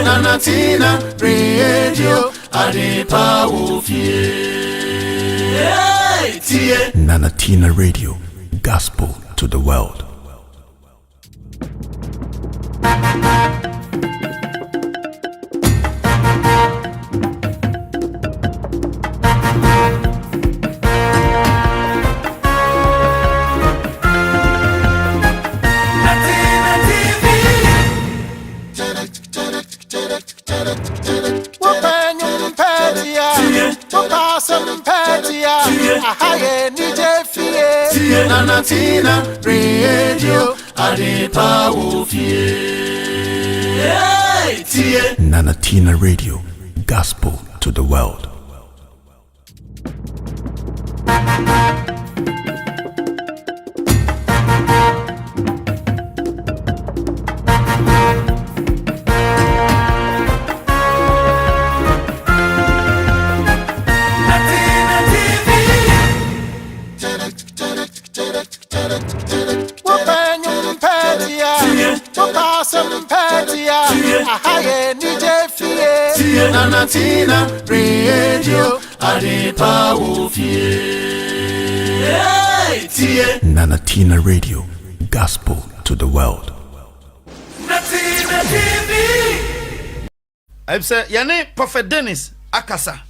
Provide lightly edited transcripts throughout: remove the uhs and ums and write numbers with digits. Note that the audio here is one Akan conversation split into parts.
Nanatina Radio Adepa Wofie. Nanatina Radio, gospel to the world. Nanatina Radio Adepa Wofie. Nanatina Radio, gospel to the world. Nanatina Radio Adepa Wofie. Nanatina Radio, gospel to the world. Natina TV. I'm say yane Prophet Dennis akasa.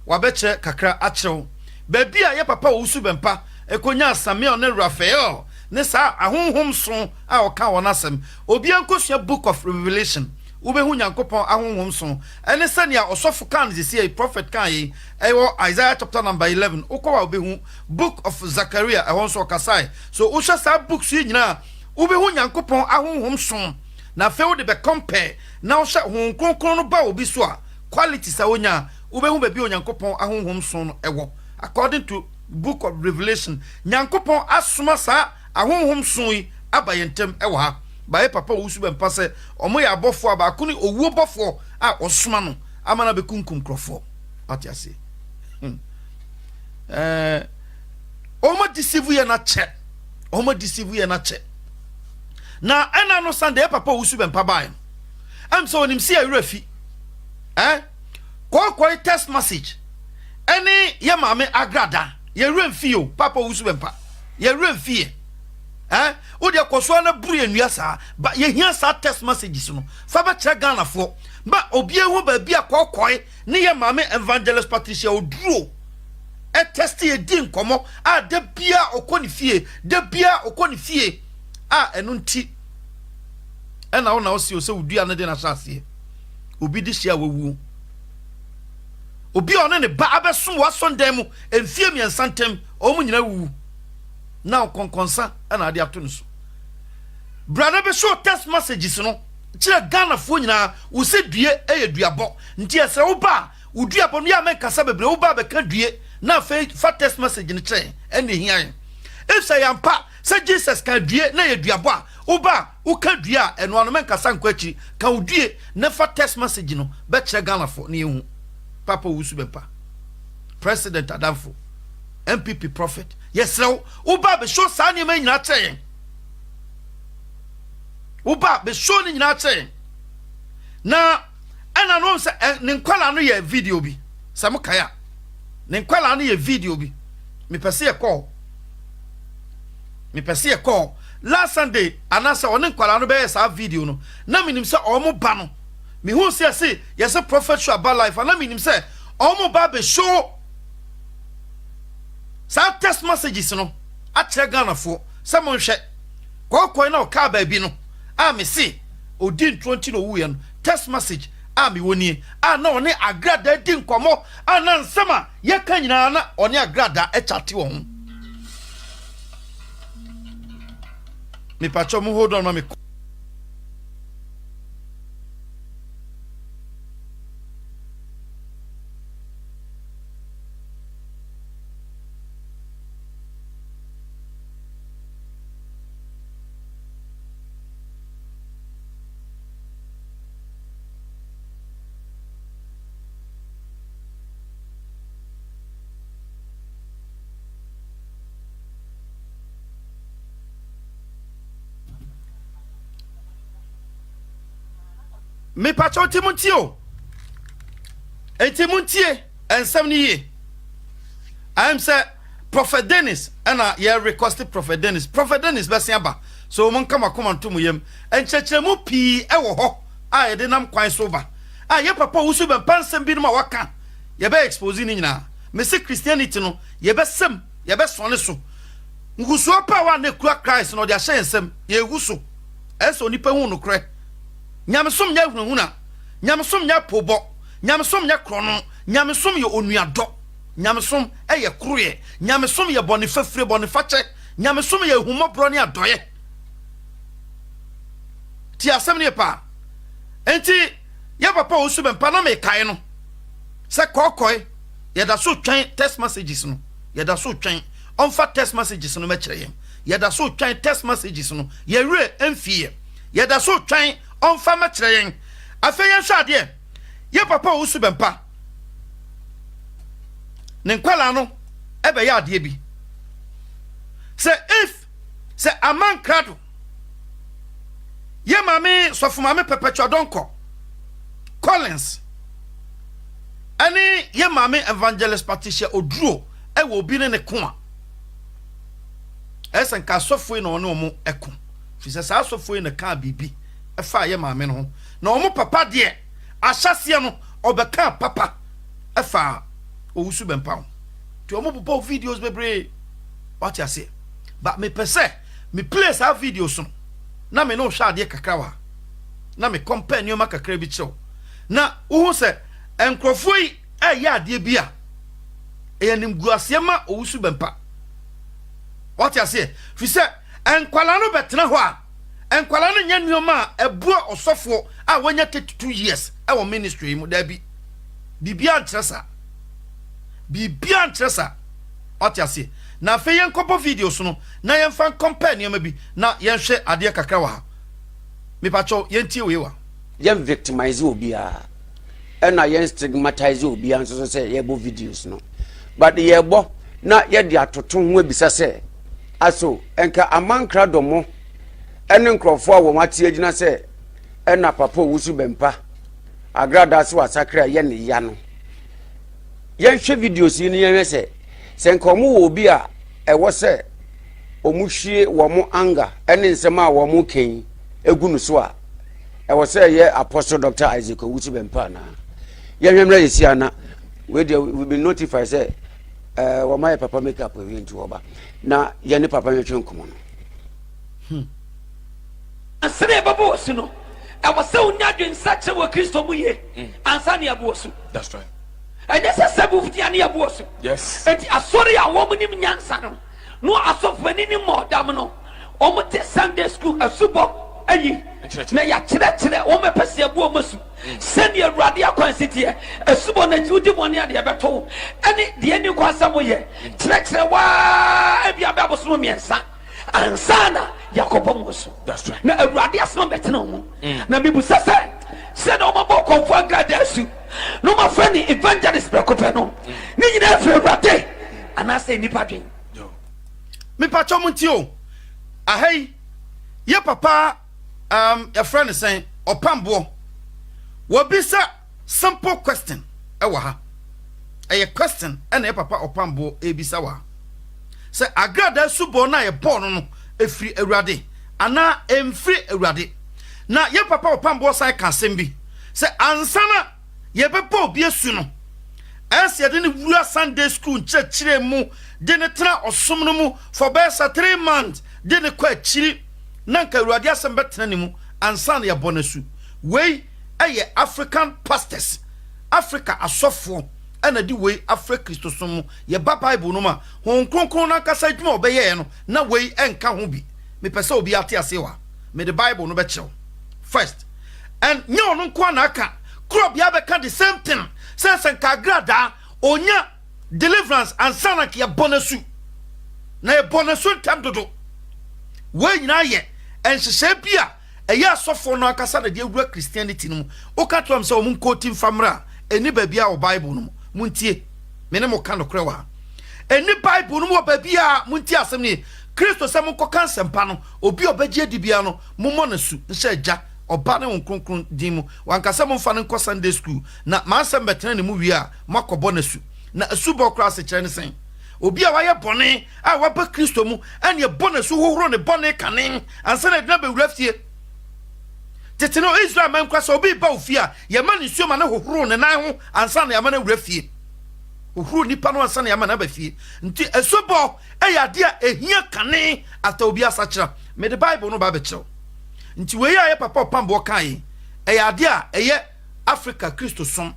Wabeche kakra achew. Baby a ye papa usu bempa ekonya Samuel ne Raphael ne sa ahonhom so a oka wonasem. Obi ankosua Book of Revelation. Ubehu Nyankopon ahonhom so ene sane a osofo kan dise prophet kan yi ewo Isaiah chapter number 11 ukwa ubehu Book of Zachariah ehon so kasai so usha sa book so nyina ubehu Nyankopon ahonhom so na fe de be compare na usha hon kronkron no ba obi so a quality sa onya ubehu ba bi Nyankopon ahonhom so no ewo according to Book of Revelation Nyankopon asoma sa ahonhom so yi abayentem ewo ha bae papa usu bempa se omo ya bofo abako ni owuo bofo a osoma no amana be kunkum krofo atiase omo deceive ye na che omo deceive ye na che na ena no sande papa usu bempa bae am so onim si awrafi ko text message eni ye maame agrada ye remfi o papa usu bempa ye remfi odi akoso na buru enua sa ba ye hia sa text messages no fa ba kire Ghana fo ba obi ehu ba bia kokoi ne ye maame Evangelist Patricia Oduro test ye din komo a de bia okoni fie de bia okoni fie a enu nti ena wo na wo se wudua ne de na sase obi di hia wawu obi one ne ba abeso wa sondem emfie miensantem o mu nyina wu now konkonsa ana ade ato nso brother be show text messages no kire Ghana fo nyina wo se due duabo nti ese wo ba wo duabo no ya men kasa bebre wo ba be ka due na fa text message ni kire ene hian if say yampa say Jesus ka due na ye duabo a wo ba wo ka due a eno no men kasa nkwachi ka wo due na fa text message no be kire Ghana fo na yehu papa wo su bepa President Adamfo MPP prophet yes now uba be show sa nyema nyina kyen uba be show ni nyina kyen na ana no se ne nkwala no ye video bi sam kaya ne nkwala no ye video bi me pese e call last Sunday anasa one nkwala no be sa video no na minim se omo ba no me hu se yes prophet show about life na minim se omo ba be show sa text messages no a kire Ghana fo se mo hwe kokoi na o ka ba bi no a me se odin 20 no wu ye no text message a me woni a na one agrada di nkomo a na nsema ye ka nyina na one agrada e chate wo ho me pacho mo hold on na me . . . . . . . . . . . . . . . . . . . . . . . . . . . . . . . . . . . . . . . . . . . . . . . . . . . . . . . . . . . . . . . me pacho timuntio entimuntie ensem ni ye I am say Prophet Dennis and ye requested Prophet Dennis besiaba so mon kama to mu yem enchechemu pi ewo ho a ye de nam kwan so ba a ye papa wusu be pansem bi no ma waka ye be expose ni nyina me se Christianity no ye be sem ye be sone so nguso pa wa na kura Christ no de a hyensem ye wuso eso nipa hu no kre nyamesom nya hunhuna nyamesom nya pobo nyamesom nya krono nyamesom ye onuado nyamesom eye kroye nyamesom ye bonifafre bonifache nyamesom ye humobro ne adoye ti asem ne pa enti ye papa osu be pa na me kai no se kokoi ye da so twen text messages no ye da so twen onfa text messages no me kire yem ye da so twen text messages no ye re emfie ye da so twen onfa me kire yen afeyen hwade ye papa osu be pa ne nkwala no ebe ya ade bi se aman krado ye mame sofu mame perpetual donko Collins ani ye mame evangelist Patricia Oduro e wo bi ne ko a esen ka sofu no ne omo eko fi se sa sofu ne ka bibi e fa ye mame no na omo papa de ahyase no obeka papa e fa owusu bempa to omo popo videos bebre what you say but me pese me place our videos no na me no hwa ade kakrawa na me compare nyoma kakra bi chew na wo se enkrofoi ya ade bia eyanim guasema owusu bempa what you say fi se enkwala no betena ho a enkwala no nya nyoma ebua osofo a wonya 32 years e wo ministry mu da bi bibia ntresa bibia ntresa what you say na fe yen kopo videos no na yen fan compare nyoma bi na yen hwe ade kakra wa me pacho yen tie we wa yen victimize obia na yen stigmatize obia nso say ye bo videos no but ye bo na ye de atoto ho abisa say aso enka amankra domo ene nkrofo a wo mate agina say na papa wusu bempa agrada se wasakra ye ne ya no yen hwe videos ni yen say senkomo wo bi a ewo se omuhwie wo mo anga ene nsema wo mo ken egunu so a ewo se ye Apostle Dr. Isaac Owusu bempa na ye hwemra yesia na we be notify say wo my papa make up we nti oba na ye ne papa nwetwe nkomo no asere babo su no ewo se unya dwensa che wo Kristo mu ye ansa ne abo su. That's right. And this is a move to near boss. Yes. And a sorry, a woman in Yansano. No, I saw when any more damno. Almost Sunday school, a super. Nay, I tell woman, Pessia Bomus. Send your radio quantity, a super and you do one year the other told. Any the end you go somewhere. Tracks a while, if you have a swimming and son. And Sana, Jacobomus. That's right. Now, a radius no better no. Now, people say, said, oh, my book of one guy, there's you. No, my friend, evangelist Precopeno. Need you for a day. And I say, Nipatin. Me pacho muntio. Ahei. Ye papa, your friend is saying, Opambo. Wabisa simple question. Ewa. A question, and ye papa Opambo, ebisawa. Say, agrada subo na ye born no, a free erade. Ana free erade. Na ye papa Opambo sai kansembi. Say, ansana. Ye bebo obi esu no as ye de ne wura Sunday school chire mu de ne tra osom no mu for besa 3 months de ne kwa chiri nanka ruade asem betena ne mu ansa na ye bonasu we eye African pastors Africa asofo ana di we Africa Christosom ye ba Bible no ma hon kronkron na kasa dwuma obeye no na we enka ho bi me pese obi ate ase wa me the Bible no be chew first and nyo no kwa na aka crop ya beka the same thing sense kagrada onya deliverance and sanak ya bonasu na ya bonasu tam dodo we nyina ye enhye bia eya sofo no akasa na de awura Christianity no o ka trom se o mun quote famra eni ba bia o Bible no muntie me ne mo ka no krewa eni Bible no mo ba bia muntie asem ni Kristo se mun ko kansem pa no obi obagye di bia no mo mo na su nse ja oba ne kronkron din mu wankasa mo fa ne nko Sunday school na ma asem betena ne mu wi a makobo na su na asubo kra se kire ne sen obi a waye bone a waba Kristo mu ane e bone su hohoro ne bone kanen ansa na dina be wurafie teteno Israel man kwasa obi ba ofia ye ma ne suoma ne hohoro ne nan ho ansa na ya ma na wurafie hohoro nipa no ansa na ya ma na ba fie nti asubo eya de a ehia kanen ata obi asa kira me the Bible no ba be kire nti we ya papa opambo kan eya de a eye Africa Kristo som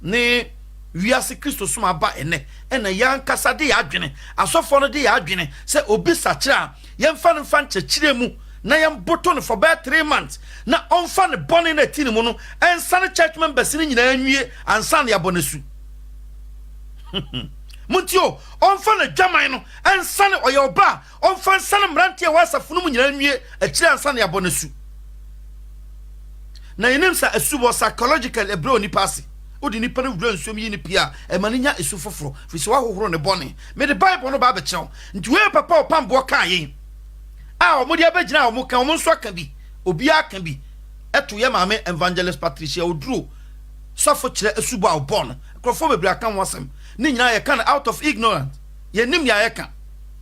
ne wiase Kristo som aba ene yan kasa de ya adwene asofo no de ya adwene se obi sakira yemfa no fa nchekire mu na yem boto no for about 3 months na onfa ne bone na tini mu no ensa ne church members ni nyina anwie ansa ne abonesu muntio onfa ne dwaman no ensa ne oyoba onfa ensa ne mrantie wasafo no mu nyina anwie akire ansa ne abonesu na yenim sa asubo psychological ebro ni pasi odi nipa no wura nsom yi ni pia e maninya esu foforo fi se wa hohoro ne bone me the Bible no ba be chew nti we papa opambo kan yin a omodi abegina omo kan omo nso aka bi obi aka bi eto ye maame evangelist Patricia Oduro sofo kire asubo a obon krofo bebre aka wasem ni nyina ye kan out of ignorance ye nim ya ye kan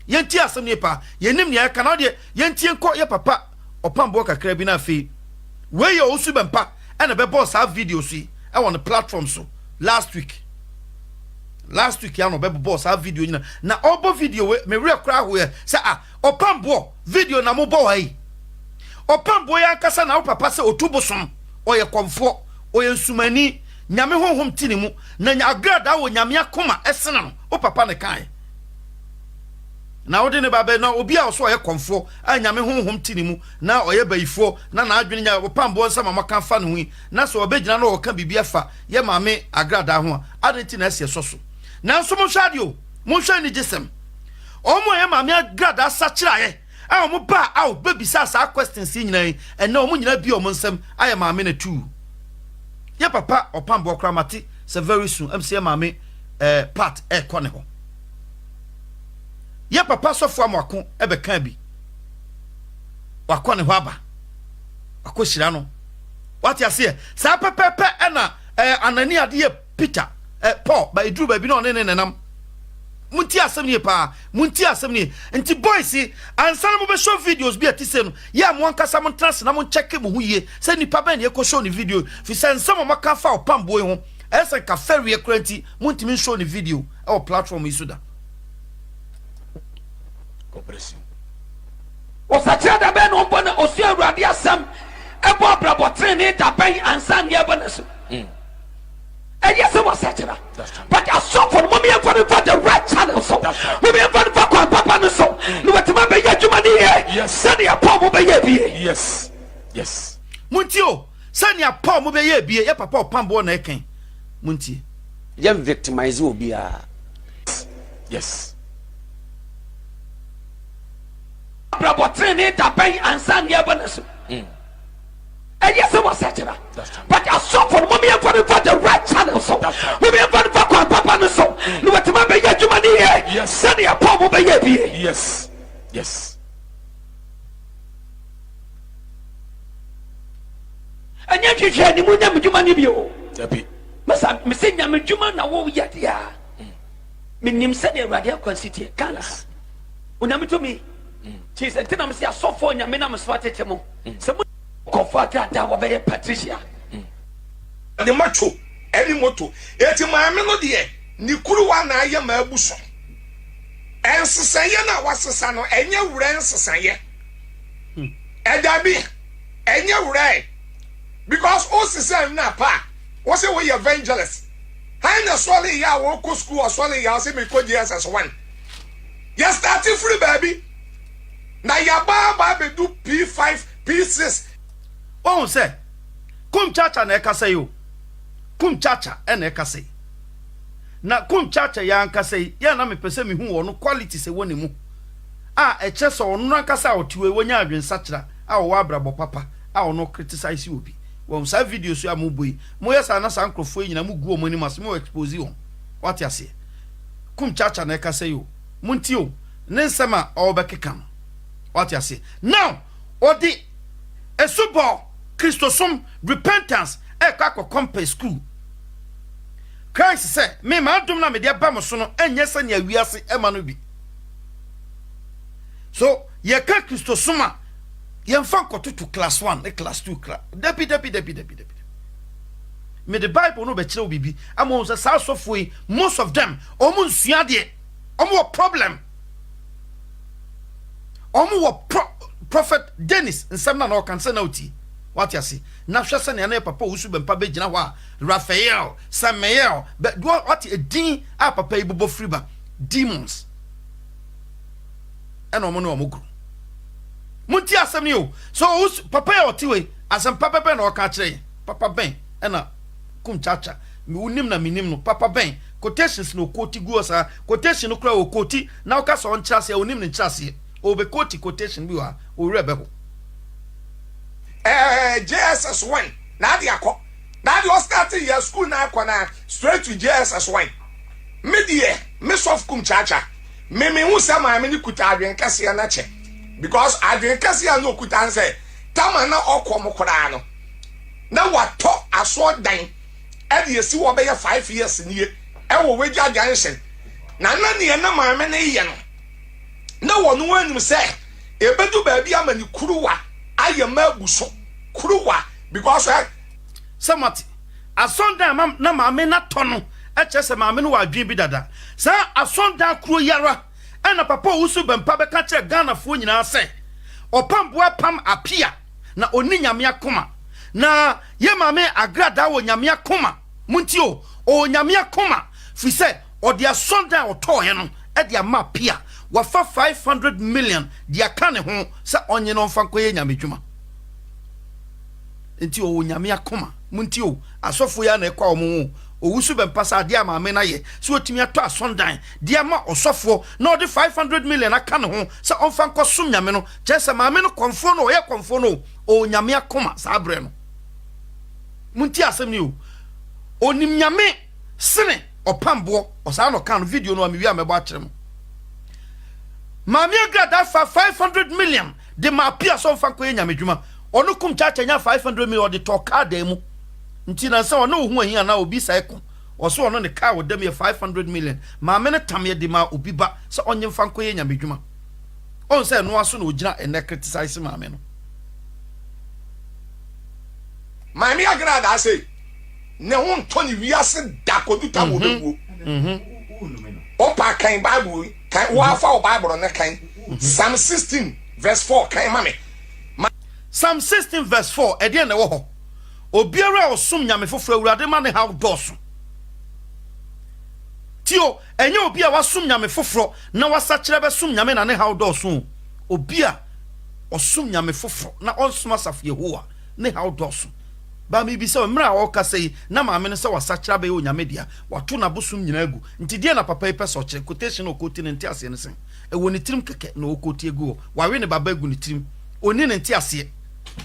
ye nti asem ni pa ye nim ya ye kan ode ye nti enko ye papa opambo kakra bi na afi we ye osu bempa ene be boss have videos yi on the platform so last week ya no be boss have video nyina na obo video we me re kra ho ye say opambo video na mo bo hai opambo ya kasa na papa say otubosom oye komfo oye nsumani nyame honhom tini mu na nya agrada wo nyame akoma esena no o papa ne kan na odi ne babe na obi a so oye komfo a nyame honhom tini mu na oye bayifo na adwene nya opambo nsama maka fa no hu na so obegina na oka bibia fa ye maame agrada ho a adenti na ese soso na nso mo hwadio mo hwa ni jesem omo ye maame agrada sa kira ye a omo ba a baby sa questions nyina e na omo nyina bi omo nsem aye maame na tu ye papa opambo kramati se very soon mc maame part e kone ho ye papa sofo amako ebe kan bi wakone ho aba akoshira no wati ase sa pepepe na anani ade Peter Paul ba eduru ba bi no ne nenam munti asem ni pa munti asem ni nti boys ansa mo be show videos bi atise no ya mo ankasa mo trans na mo check mo huye se nipa ba ne ko show ni video fi sense mo maka fa opambo ho ese ka ferry ekranti munti min show ni video e platform isuda Compression. Osachira da ben on bona osu awurade asem ebo abrabo trene da ben ansa ne ebo naso. Yes, I was such a but I saw for mommy and for the right channel. So, we have for Papa. So, you want to make your money here? Yes, send your palm over here. Yes, yes. Muntio, send your palm over here. Be a papa pambo necken. Munti, Yam victimize will be Yes. Bravo training to pay and send your bonus. Yes, I was such a but I saw for mommy and for the right channel. So, we have for Papa. So, you want to make your money here? Yes, send your palm over here. Yes, yes. And yet, you said you would never do money. Happy. Masa, me say nyame dwuma na wo yet ya. Me nim se de radio consitie kalas. Unami to me. She said tinam se asofo nyame na mso atete mo. Se mo komfort da wo be Patricia. The macho, every moto. Eti maame no de ni kuru wa na aye ma abuso. Ensesanye na wasesa no enye wura ensesanye. Edabi enye wura because o sesanye na pa. What say we evangelist? I na swallow ya walk school or swallow ya say me ko JSS1. You starting free baby. Na ya ba do P5, P6. Oh say, kum chacha na eka say yo. Kum chacha na eka say. Na kum chacha ya anka say, ya na me pese me hu ono quality se woni mu. Eche so ono anka say otiwe wonya adwen sachira, wo abrabo papa, ono criticize you obi. Won sa video so amuboi mo yesa na sa nkrofo nyina mu guo mani maso mo expose won what ya say kum chacha na ka say yo munti o ne nsema o bekekam what ya say now odi esubo Christosom repentance kwa compare school Christ say me ma dum na me de ba mo so no enye se ne awiase ema no bi so ye ka Christosom a ye mfa kototo class 1 e class 2 class depi me the Bible no be kire obibi amon say sa sofoi most of them omo nsua de omo problem omo prophet Dennis nsem na no kan say na oti what you see na hwe se ne papa usu be mpa be gina ho a Raphael Samuel but what a din a papa ibobo friba demons eno omo no omo gru munti asem ni o so papa ya oti we asem papa ben na o ka kire papa ben ena kum chacha mi unim na minim no papa ben quotations no quote go sa quotation no kra o quote na o ka so on chase unim ni chase o be quote quotation bi wa o rebe ho JSS 1 na dia ko na dia start your school na akona straight to JSS 1 me die me soft kum chacha me hu sama me ni kuta adwen kase na che because adwen kase no kuta nse tama na okom kora no na wato aso dan e de esi wo be 5 years ni e wo weja junction na ne na ma me ne ye no na wonu anum se ebedu ba bia mani kuruwa ayema buso kuruwa because samati asonda na maame na tono e chese maame no wadwen bi dada sa asonda kuro yara ena papa usu bempa be ka che Ghana fo nyina se opamboa pam apia na oni nyame akoma na ye maame agrada wo nyame akoma muntio o nyame akoma fi se odi asonda otoye no e dia ma apia wafa 500 million dia kane ho sa onye no mfa koye nyame dwuma enti o nyame akoma munti o asofo ya na ekwa omo o wusu be mpasa dia ma me na ye so otimi ato asondan dia ma osofo na odi 500 million aka ne ho sa onfa nkosom nyame no chese ma me no konfo no ye konfo no o nyame akoma sa abre no munti asem ni o onim nyame sene opambo osa no kan video no amewi amebo akere mo Mami agrada fa 500 million de ma pia so fa ko nyame dwuma onu kum chacha nya 500 million de to ka da mu nti na se onu hu ahia na obi sai ko oso onu ne ka wo dem 500 million mami ne tam ye de ma obi ba se onye fa ko nyame dwuma on se no aso na ogina ene criticize mami no mami agrada say ne ho ntoni wiase da koduta wo bewu opa kan bible kan wa fa bible na kan Psalm 16 verse 4 kan mame Psalm 16 verse 4 e de na wo ho obiara osum nyame foforo awurade ma ne ha doso tio enye obi a wasum nyame foforo na wasakire be sum nyame na ne ha doso obi a osum nyame foforo na onsuma saf Yehowa ne ha doso ba mi bi se mra o ka sei na ma me ne se wasakira be onyame dia wato na bosum nyina agu nti die na papa ipe so kire quotation o quote ne nti ase ne sen e woni tirim keke na o quote egu wa we ne baba agu ne tirim oni ne nti ase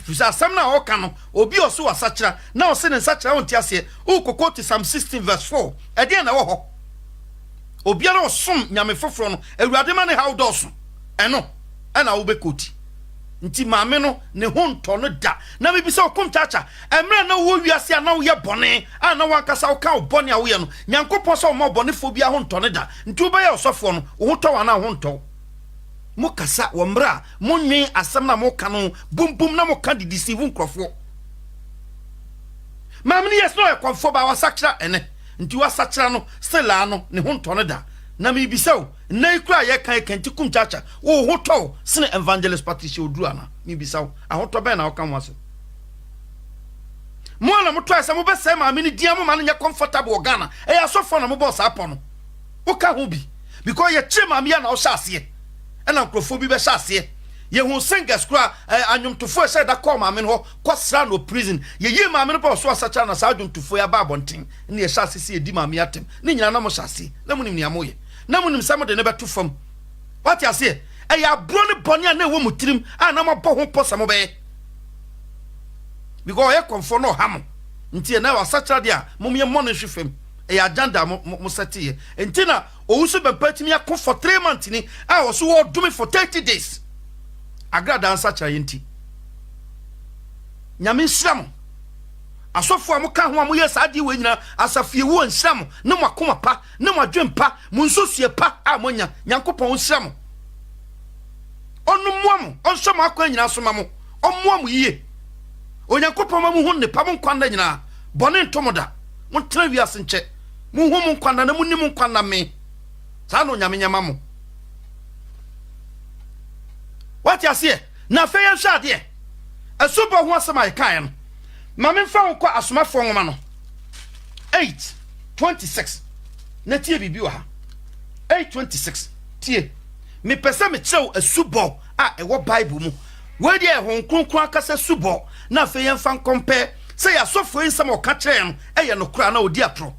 fusa sam na o ka no obi o so wasakira na o se ne nsakira o nti ase o quote Psalm 16 verse 4 e die na wo ho obi ara osum nyame foforo no awurade ma ne how doso eno na wo be quote nti maame no ne ho nto no da na bibi se okom chacha emre na wo wiase na wo ye bone na wankasa wo ka wo bone a wo ye no nyankopon so mo bone fo bia ho nto no da nti wo be ye osofo no wo to wa na ho nto mo kasa wo mra mo nwen asem na mo ka no bumbum na mo ka di deceive nkrofo maame ni yes no e konfo ba wasakira ene nti wasakira no sela no ne ho nto no da na mi bisaw na ikura ye kan kenti kum chacha wo hoto sene evangelist Patricia Oduru ana mi bisaw ahoto be na wo kan waso mo na mo to asa mo be se ma me ni dia mo ma nya comfortable Ghana e ya sofo na mo boss apo no wo ka ho bi because ye chi ma me ya na wo hyase e na nkrofo bi be hyase ye hu singers kura anyomtofo e se da call ma me no ko sra no prison ye yi ma me no boss asacha na sa adwomtofo ya ba abonten na ye hyase se edi ma me atem ni nyina na mo hyase na mo nim ne amoye na munim sam de ne beto fam what you say e ya bro ne bone na wo mutirim na mo bo ho posam be because ye konfo no ham nti na wasachra de a mom ye mo no hwefam e ya agenda mo setiye nti na owusu be patimi akọ for 3 months ni wo so wo dumi for 30 days agrada ansachra ye nti nyame nsram asofo a mo ka ho a mo yes ade we nyina asafie wo nsram ne mo akoma pa ne mo adwen pa mo nsosue pa a mo nya nyankopon nsram onu mo onso mo akwa nyina so ma mo ommo mo yie onyankopon ma mo hu ne pa mo nkwanda nyina bone ntomoda mo tena wi asenche mo hu mo nkwanda na mo ni mo nkwanda me sa no nyame nyama mo what you say na fe yan sha de asubo ho asema e kan no mame fa wo kwa asomafo ngoma no 8:26 na tie bibi wa ha 8:26 tie me pesa me chew asubo a e wo bible mu we de ho kronkron akasa subo na fe yan fa compare say asofo nsam o ka kire no e ye no kura na odi atro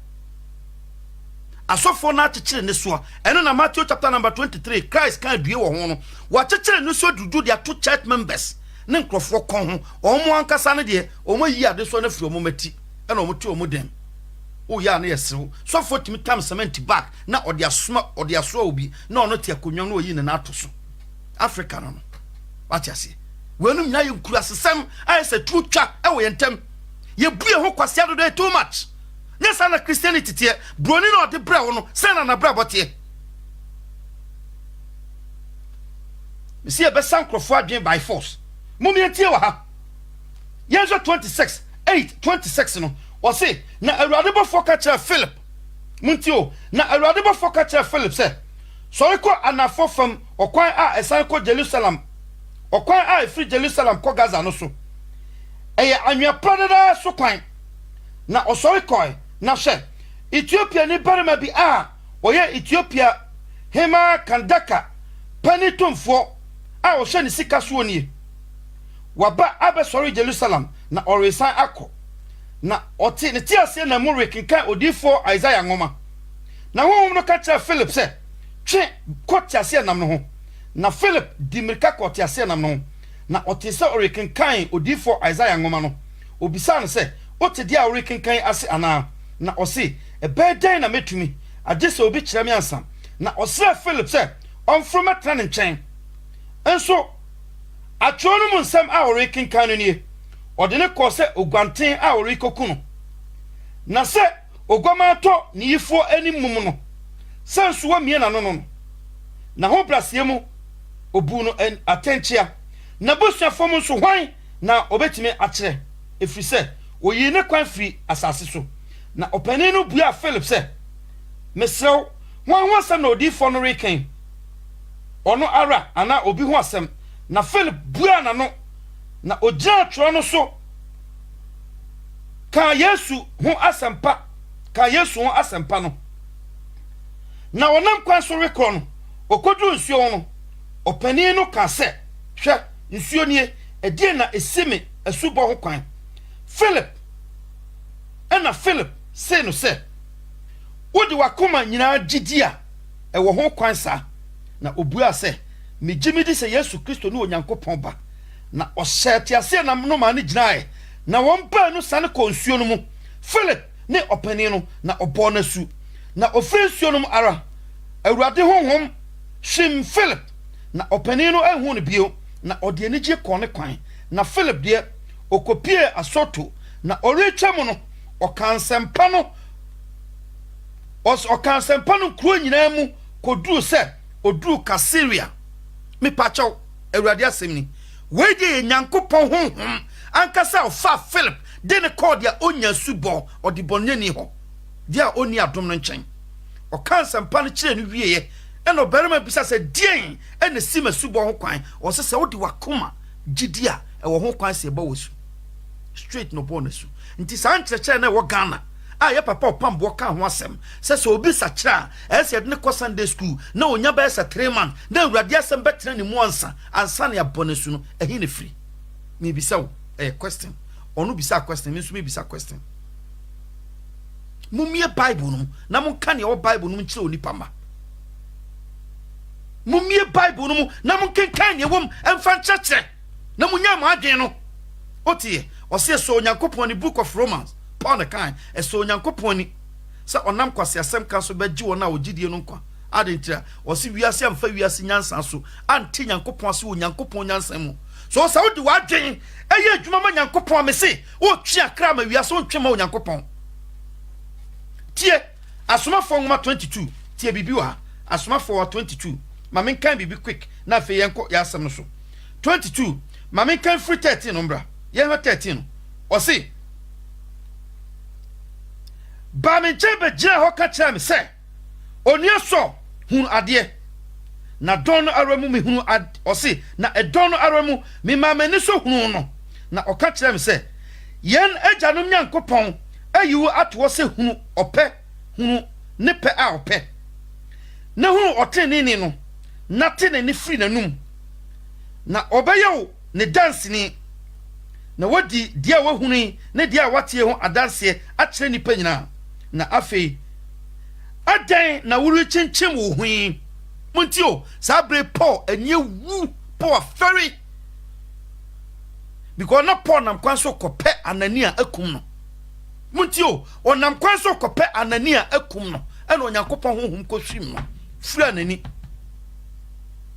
asofo na akekere ne so eno na Matthew chapter number 23 Christ kan due wo ho no wa akekere ne so dudu dia to church members ne nkrofo kon ho omo ankasa ne de omo yi ade so na firi omo mati ena omo ti omo dem o ya na yesew so for timi tam cement back na ode aso obi na ono te akonwan na oyi ne na ato so Africa no what ase wenum nya ye nkura sesem ayese true twa e wo yentem ye bue ho kwase adodo too much yes na Christianity tie broni na ode bra wo no sena na bra botie me see e be sankrofo adwen by force mumie tie wa ha yenso 8:26 no o se na awurade bofo ka kire Philip muntio na awurade bofo ka kire Philip se so ko anafo fam okwan a esan ko Jerusalem okwan a free Jerusalem ko Gaza no so eye anwa pradada so kwan na osori koi na hye Ethiopia ni barima bi a oye Ethiopia Hema Kandaka panitomfo a o hye ni sika so oni waba abesori Jerusalem na oresan akọ na oti ne tiase na mo rekinka odifo Isaiah ngoma na honhom no ka kire Philip se twe kotiase nam no ho na Philip dimirka kotiase nam no ho na oti se orekinkan odifo Isaiah ngoma no obisa no se oti dia orekinkan ase ana na osi ebeden na metumi agese obi kire me ansam na osra Philip se onfroma tran nchen enso atwono mu nsam a orekinkan no nie ode ne ko se ogwanten a orikoku no na se ogwamato ne yifo animum no sanso wa mie na no na ho brasie mu obu no atenchia na bosuafo mu so hwan na obetime akire efri se oyi ne kwan firi asase so na opani no bua Philip se mesrew hwan wasam na odifo no rekin ono ara ana obi ho asem na Philip bua na no na oja tro no so ka Yesu ho asempa no na wonam kwan so rekọ no okodu nsuo no opani no ka se hwe nsuo nie edie na esime asubo ho kwan Philip say no se wodi wakoma nyina gidia e wo ho kwan sa na obua se megimidi se Yesu Kristo no Onyankopon ba na ohyete ase na no ma ne ginae na wompa no sane konsuo no mu Philip ne opani no na obo na su na ofrensuo no mu ara awurade honhom hwim Philip na opani no ehu no bio na ode anigye kone kwan na Philip de okopie asoto na oretwa mu no okansempa no kro nyina mu koduru se oduru Kasiria me pacho awurade asemni weje nyankopon honhom ankasa ofa Philip de ne call dia onya subo odi bonyani ho dia oni adom no nchen o kansampa no kire no wieye eno berema bisa se dien ene sima subo ho kwan o se odi wakoma gidia e wo ho kwan se ba wosu straight no bonus nti san kire na wo Ghana a ye papa opambo ka ho asem se obi sa kira ese de ne ko Sunday school na onya ba esa 3 man na awurade asem betre ne mu ansa na ya bonesu no ehi ne free me bisa wo question onu bisa question me so me bisa question mumie Bible no na mon kan ye wo Bible no nkire onipa ma mumie Bible no na mon kan ye wom emfa nkyekye na munya ma adwen no otie o se so Onyankopon ni book of Romans Paul the kind so Onyankopon ni se onam kwase asem kan so beji wona ogidie no nkwa adentra osi wiase amfa wiase nyansa so anti nyankopon ase wo nyankopon nyansa mu so sa wo di wadwen eye adwuma ma nyankopon me se wo twa kra ma wiase wo ntwe ma wo nyankopon tie asomafo ngoma 22 tie bibi wa asomafo 22 ma men kan bibi quick na fe yenko ya asem no so 22 ma men kan free 13 no mbra ye 13 no osi ba men chebe gina ho ka kira me se onua so hun ade na don aramu me hunu osi na edon aramu me ma mani so hunu no na oka kira me se yen ajanom nyankopon ayiwo ato se hunu ope hunu ne pe a ope na hunu otenini no na tene ne firi nanum na obeyewo ne dance ni na wadi dia wa hunu ne dia watie ho adanse a kire ni panyina na afei adan na wuru chinchem wo hui muntio sabre Paul enye wu Paul ferry because na Paul nam kwan so kope Anania akum no muntio onam kwan so kope Anania akum no ena onyankopon honhom ko hwim no fura Anani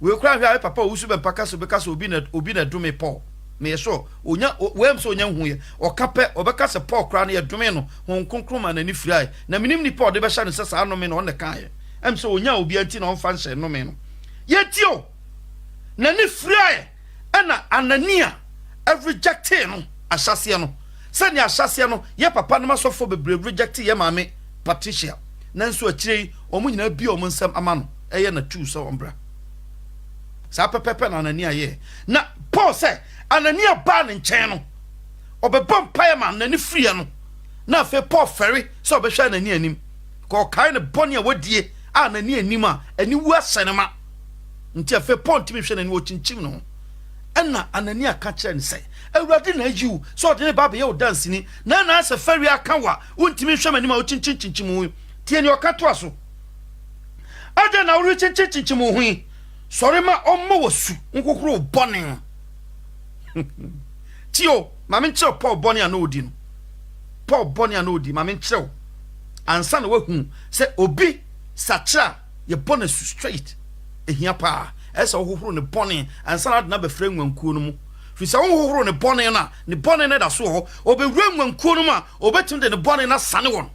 we kra hwa papa wusu be mpaka so beka so obi na dume Paul me so onya wem so onya huye okape obeka se Paul kra na yedome no hon konkrom Anani fura na minim ni Paul de be sha no sesa anome no on kan ye em so onya obi anti na on fa nse no me no yetio na ni fura ena Anania rejected no asase no se ni asase no ye papa no masofo bebre reject ye maame Patricia nanso akire omo nyina bi omo nsam ama no eye na tu so ombra sa pepepe na Anania ye na Paul say Anania ba ne nchen no obebom paye ma na ni fria no na fe Paul ferry so obehwa Anania anim ko kai ne bone a wadie Anania anim a ani wu asenema nti afe Paul timi hwe na ni wo chinchim no ena Anania ka kire ne say awurade na ajiu so de ne baba ye o dance ni na ase ferry aka wa wontimi hwe manim a wo chinchim wu tie ni okato aso ada na wo chinchim wu sorry ma ommo wasu nkokoro bone tio mame nche Paul bone ana odi no Paul bone ana odi mame nche ansa na wahu se obi sacha ye bone su straight ehia pa esa hohoro ne bone ansa na na be fra nwankuo no mu fi se hohoro ne bone na da so ho obewura nwankuo no mu a obetim de ne bone na sane won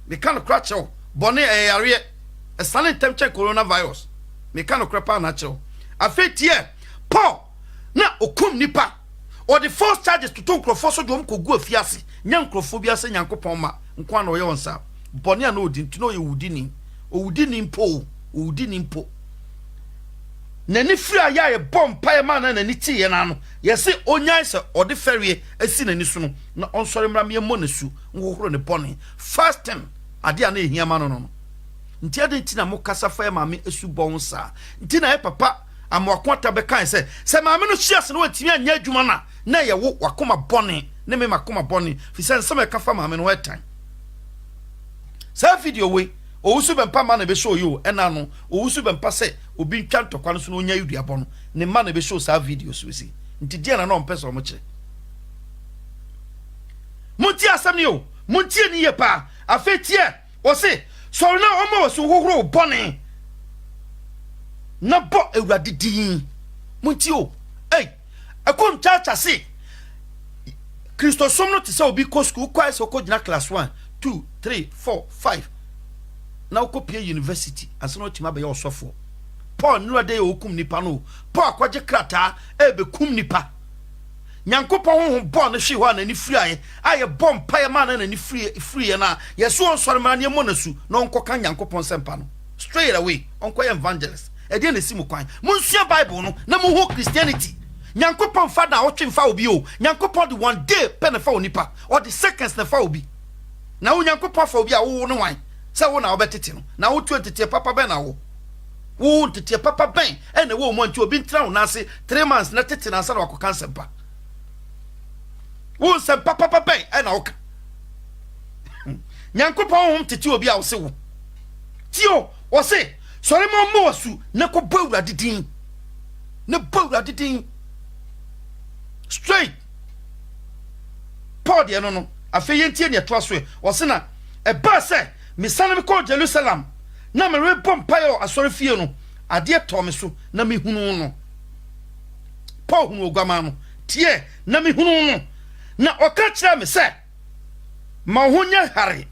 me kan crash ho bone yare e sane temperature coronavirus me kan krepa na chew afetie Paul na okum nipa or the first charges to talk professor dom ko gu afiase nyankrofobia se nyankopon ma nkwa na oye wonsa bone a na odi ntino ye wudini mpo na ni firi aya ye bompa ye ma na ni tie na no ye se onyan se ode ferie asi na ni so no na onsore mra me mo na su ngohoro ne bone fasting ade a na ehia ma no nti ade nti na mo kasa fa ye ma me asu bonsa nti na ye papa amwakwata be kan se ma me no chiase no watimi anya adwuma na ye wo wakoma bone ne me makoma bone fi se nsema ka fa ma me no wetan sa video we owusu bempa ma na be show you ena no owusu bempa se obi ntwa ntokwa no so no nya yuduabɔ no ne ma na be show sa video so si nti dia na no mpesa mo kire munti asam ni o munti ni ye pa afetie o se so na o ma wasu hohoro bɔne na bo ewurade din munti o akom chacha se Kristo somno ti se obi ko school kwa se ko gina class 1 2 3 4 5 na okopie university aso no tima be yo sofo Paul nura de okum nipa no Paul akwaje krata ebe kum nipa nyankopon ho bo no hwe ho na ni firi aye bom pa ye ma na ni firi na yeso onsore ma na mo na su na onkoka nyankopon sempa no straight away onko evangelist e de na simu kwan munsua bible no na mo ho Christianity nyankopon fa na otwemfa obi o nyankopon the one day pen fa onipa or the seconds na fa obi na wo nyankopon fa obi a wo no wan se wo na obetete no na wo tuetete papa ben na wo tete papa ben e na wo mo nti obi ntra wo na ase 3 months na tete na asa na wakoka nsempa wo se papa ben e na woka nyankopon hom tete obi a wo se wo tio wo se sori mo wasu na ko bawura didin na bawura didin straight Paul de no afi yentie ne to aso wo se na e ba se misana me ko Jerusalem na me rebom payo asori fie no ade to me so na me hunu no Paul hunu ogwama no tie na me hunu no na oka kira me se ma honya hare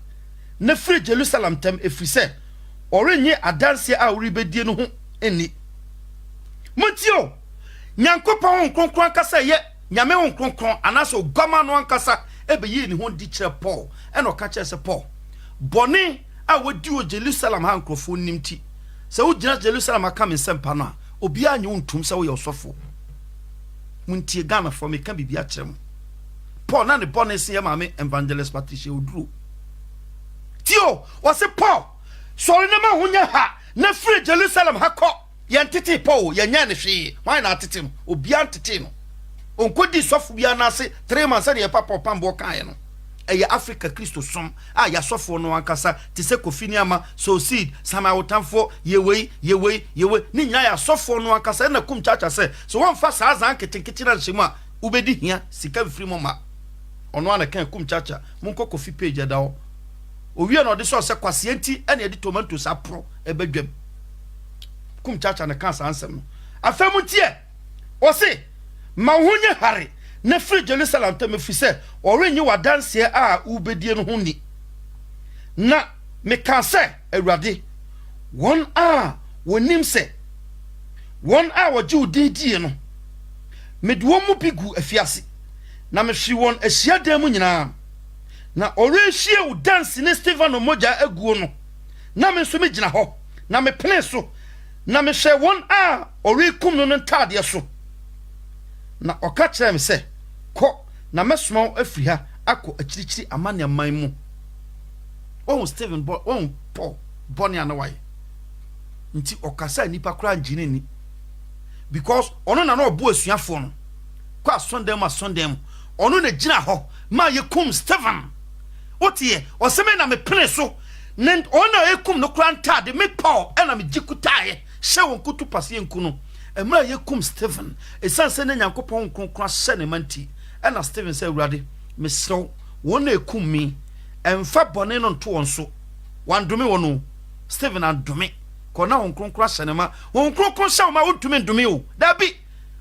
na free Jerusalem tem efri se orenye adanse a ori bedie no ho eni mutio nyankopon nkronkron akasa ye nyame nkronkron anaso ogwama no ankasa ebeyi ni ho di kire Paul e no ka kire se Paul boni a wodi o Jerusalem ha nkrofo nimti se wo gina Jerusalem aka me sempa no a obi anye wontum se wo ye osofo muntie Ghana for me kan bibia kyerem Paul na ne boni se ye maame evangelist Patricia Oduro tio wo se Paul sorry na ma hunya ha na free Jerusalem ha ko ye ntete Paul ye nya ne hwe why na tete no obi antete no onkodi sofo bia na se 3 months na ye papa pambo kan no eye Africa Christo som a ya sofo no ankasa te se Kofi Niama so seed sama wotamfo yewe ni nya ya sofo no ankasa na kum chacha se so won fa sa zan ketenkete na hye mu a ubedi hia sika free mama ono ana kan kum chacha munko Kofi page da o owie na ode so se kwase enti ene edi tomatoes apro ebedwam kum chacha na kan sa ansem no afemu tie o se ma hunye hare na free Jerusalem tem fi se orenye wadanse a ubedie no honi na me kan se awurade won a wonim se won a woje udidie no me de wo mu bigu afiase na me hwi won ahia dan mu nyina na orenhie udanse ne Stephen moja aguo no na me so me gina ho na me pene so na me hwe won a orekum no ntade so na oka kire me se ko na mesoma afri ha akọ akirichiri amane man mu o Stephen o Paul boni anawai nti okasa nipa kura njine ni because ono na obo asuafo no kwa Sunday ono na gina ho ma yekum Stephen otie oseme na me pene so na ono yekum no kura ntade me Paul na me jikutaye hye won kutu pase nku no emra yekum Stephen esanse na nyankopon nkronkron hye ne manti ena Stephen say urade mesro won ekum mi emfa bone no nto won so wandome wono Stephen andome kona won kronkron hye ne ma won kronkron hye ma wotumi ndome o da bi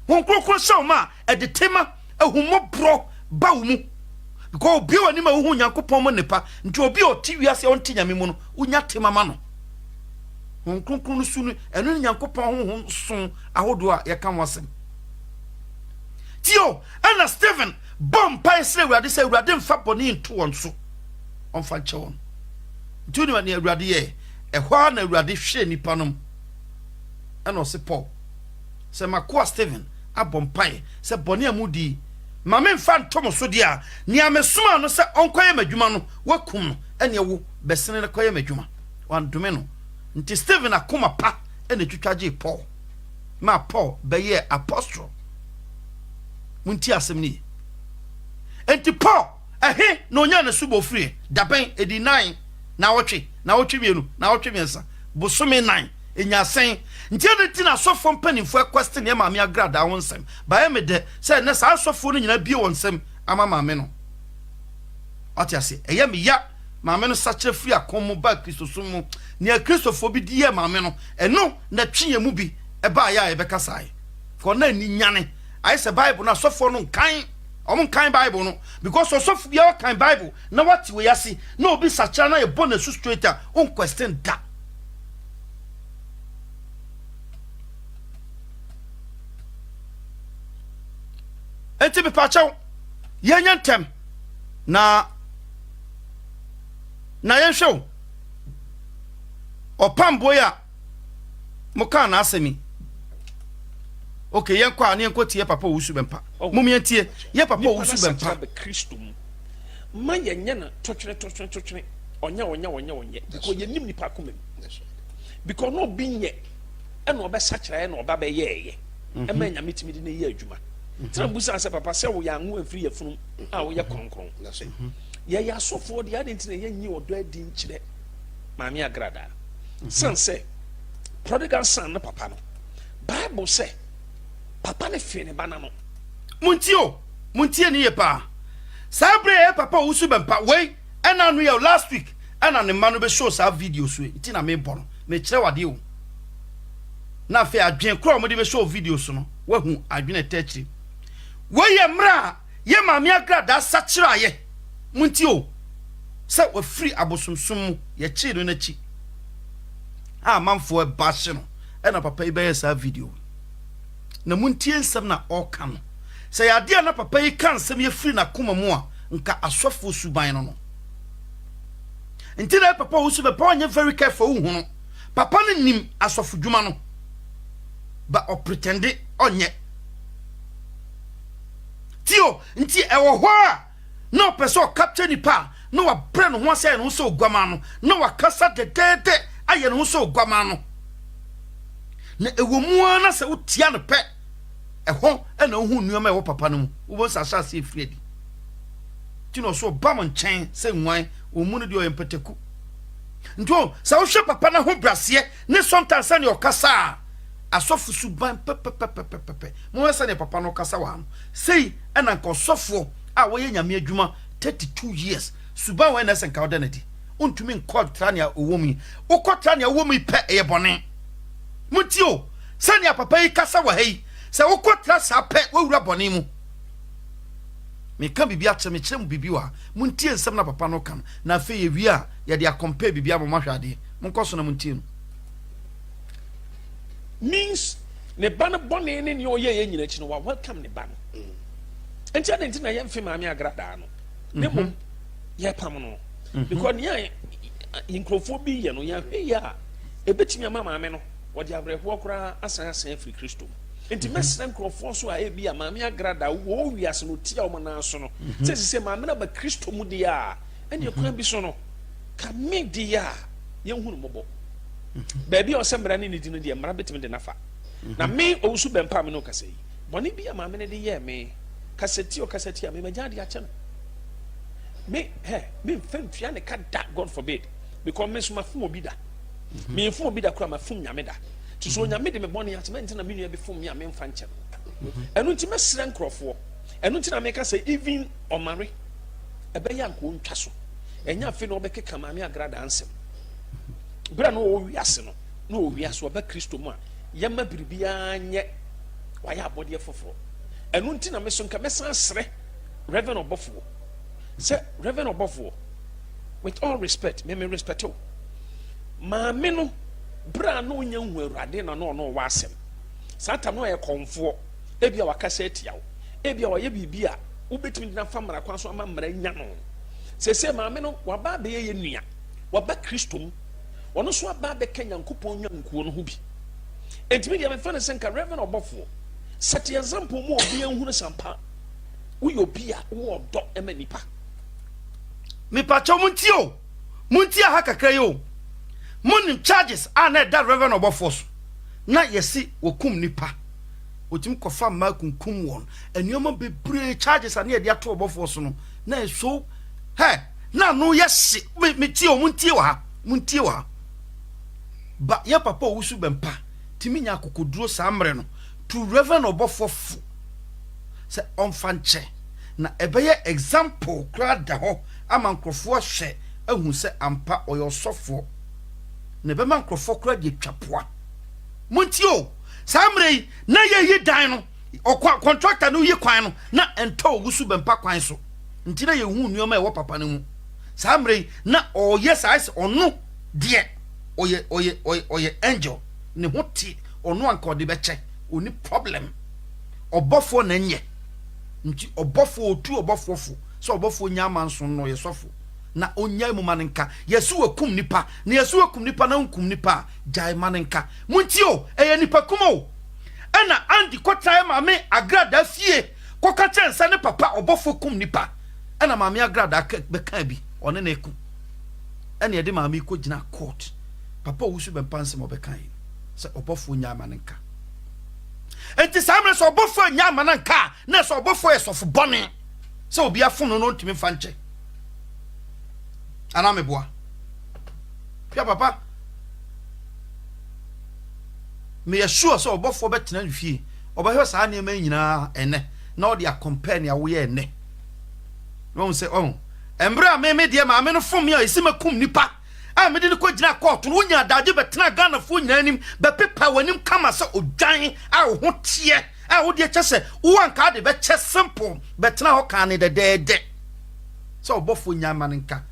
won kronkron hye ma edetema ehumobro bawmu because obi woni ma hu nyankopon mo nepa nti obi oti wiase on tinyame mu no unya tema ma no won kronkron su no eno nyankopon ho son ahodo a ye kan wasem tio ana Stephen bom pai se urade se urade mfa boni nto won so on fa che won tuni ma ne urade ye ehwa na urade hwe nipa nom ana o se Paul se makoa Stephen abom pai se boni amudi ma me mfa ntom so dia ni amesuma no se onkoye madwuma no wakum no ene wo besene ne koye madwuma wandome no nti Stephen akoma pa ene twitwaje Paul ma Paul beye apostle munti asemni enti Paul no nya na subo free daben edi 9 na wotwe mienu na wotwe miensa bosome 9 enya sen nti ene ti na sofo mpanimfo question e maame agrada wonsem ba me de se na sa sofo no nyina bie wonsem ama maame no atiase eye me ya maame no sache free akomo ba Kristo mu ne Kristofo bi die maame no eno na twiye mu bi e ba ya e be kasai for na ni nyane I say Bible na sofo no kan omo kan Bible no because sofo bia kan Bible na what we yasi na obi sacha na e bonus straight on question da enti be pachaw yenyantem na yenshow opamboya muka na asemi okay yen kwa ne enko tie papa wusu bempa mum yen tie ye papa wusu bempa Kristo ma yenye na totwene onya because yenim nipa komem because no binye e no be sachira na oba be ye e ma nya metimi de ne ye adwuma tira busa se papa se wo ya nwo afiri yefunu a wo ye kronkron ye ya sofo de adenti na ye nyi odo adi nkire maami agrada sanse prodigal son na papa no Bible say papa ne fene bana no muntie ni ye pa sabre papa wusu bempa we ena no ye last week ena ne ma no be show sa video so iti na me bono me kyerɛ wade o na afei adwen kora mo de be show videos no wahu adwen etachiri wo ye mra ye maame agrada sakyira ye munti o sɛ wa free abosomsom mu ye kyi no na kyi a manfo e ba hye no ɛna papa yi bɛyɛ sa video na muntie nsɛm na ɔka no sɛ ya de na papa yi kan nsɛm ye free na koma mu a nka asɔfo suban no nti na papa wo su be pa onye very careful wo hu no papa no nim asɔfo dwuma no ba o pretende onye tio nti ewo ho a no person capture ni pa no wa bre no ho ase no so guama no no wa kasa dedede aye no so guama no na ewo mu na se utia no pe eho e na hu nuoma ewo papa no mu wo sa sha se friedi ti no so ba mo nchen se nwan o mu no de o yempeteku nto sa wo hwe papa na ho brase ne sometimes na o kasa asɔfo suban pepepepepepe mo wesa ne papa no kasa wa no sei ɛna nka ɔsɔfo a wɔyɛ nyame adwuma 32 years suban wa na sen ka odanadi untumi nkɔ trania owomi ukɔ trania owomi pɛ ɛyɛ bɔne mutio sani papa yi kasa wa hei sɛ ukɔ tra sa pɛ wawura bɔne mu me ka bibia kyɛ me kyerɛ mu bibi wa muntie nsɛm na papa no kan na afei ye wi a ye de compare bibia mo mahwade mo nkɔ so na muntie no means ne ba no bɔne ne ne ɔyɛ yɛ nyina chi no wa welcome ne ba no enti ade nti na yɛ mfe maame agrada no ne mom yɛ pam no because ne nkrofo bi yɛ no yɛ hwɛ ya ebetimi ama maame no wɔde abrɛhoɔ kora asan afiri Kristo enti mesrɛ nkrofo so a ebi a maame agrada wo wiase no tia o mana so no sɛ maame na ba Kristo mu de a ɛne kwan bi so no ka me de a yɛ hu no mɔbɔ baby o sembra ni di no de mara betime de nafa na me owusu bempa me no kasa yi boni bia ma me ne de ye me kaseti a me magya de ache no me femfia ne ka da god forbid because me so mafum obi da me fum obi da kura mafum nyame da ti so nyame de me boni ache me ntina me nua be fum me ame mfa nche enu nti me sere nkrofo enu nti na me kasa even omare ebe ya nko ntwa so enya afi no obekeka ma me agrada ansem bra no o wiase no o wiase oba Kristo mu a yema biribia nye waya abode foforo enu nti na me so nka mesan sere Reverend Obofo say Reverend Obofo with all respect me respect you ma me no bra no nya hu awurade na no wa asem satan no ye konfo ebia wakasa atia wo ebia wo ye bibia wo betimi na famara kwan so ama mara nya no se ma me no waba be ye nua waba Kristo mu ono so aba be kenya nkopon nwa nkuo no ho bi entimi dia me fa ne senka Reverend Obofo set example mo obi anhu no sampa wo yo bia wo do emanipa me pacho munti a hakakra yo mun charges na da Reverend Obofo so na yesi wokum nipa otim kofa ma kunkum won enioma bebre charges na ye de ato Obofo so no na so he na no yesi me tie munti wa ba ya papa wusu bempa timi nya kokoduro samre no to Reverend Obofo fu se onfanche na ebeye example kra da ho ama nkrofo hwe ahu se ampa oyosofo na be man nkrofo kra de twapoa muntio samre na ye dan no okwa contractor no ye kwan no na ento wusu bempa kwan so ntina ye hu nuoma e wo papa no mu samre na oye size onu de oye angel ne hoti onu anka ode beche oni problem Obofo na nye nti Obofo otu Obofo fu so Obofo nya manso no ye sofo na onya mu manenka yesu wakum nipa na yesu wakum nipa na nkum nipa jai manenka muntio eye nipa kumo ena andi kotae maame agrada fie koka chensa ne papa Obofo kum nipa ena maame agrada beka bi one na eku ena ye de maame ko gina court papa wusu bempanse mo beka yi se Obofo nya manenka enti samre so Obofo nya manenka na so Obofo esofo bone se obi afono no ntimi fanche ana meboa pia papa me yesua so Obofo betena fie obahwe saa ne ma nyina ene na odi a compare ne awo ye ene no say embra me de ma me no fom ya isi makum nipa a me de ko gina court no nya daje betena Ghana fo nyina nim be pepa wanim kama se odwan a ho tie a wo de kyese wo anka de be kye simple betena ho kan ne de so obofo nya manenka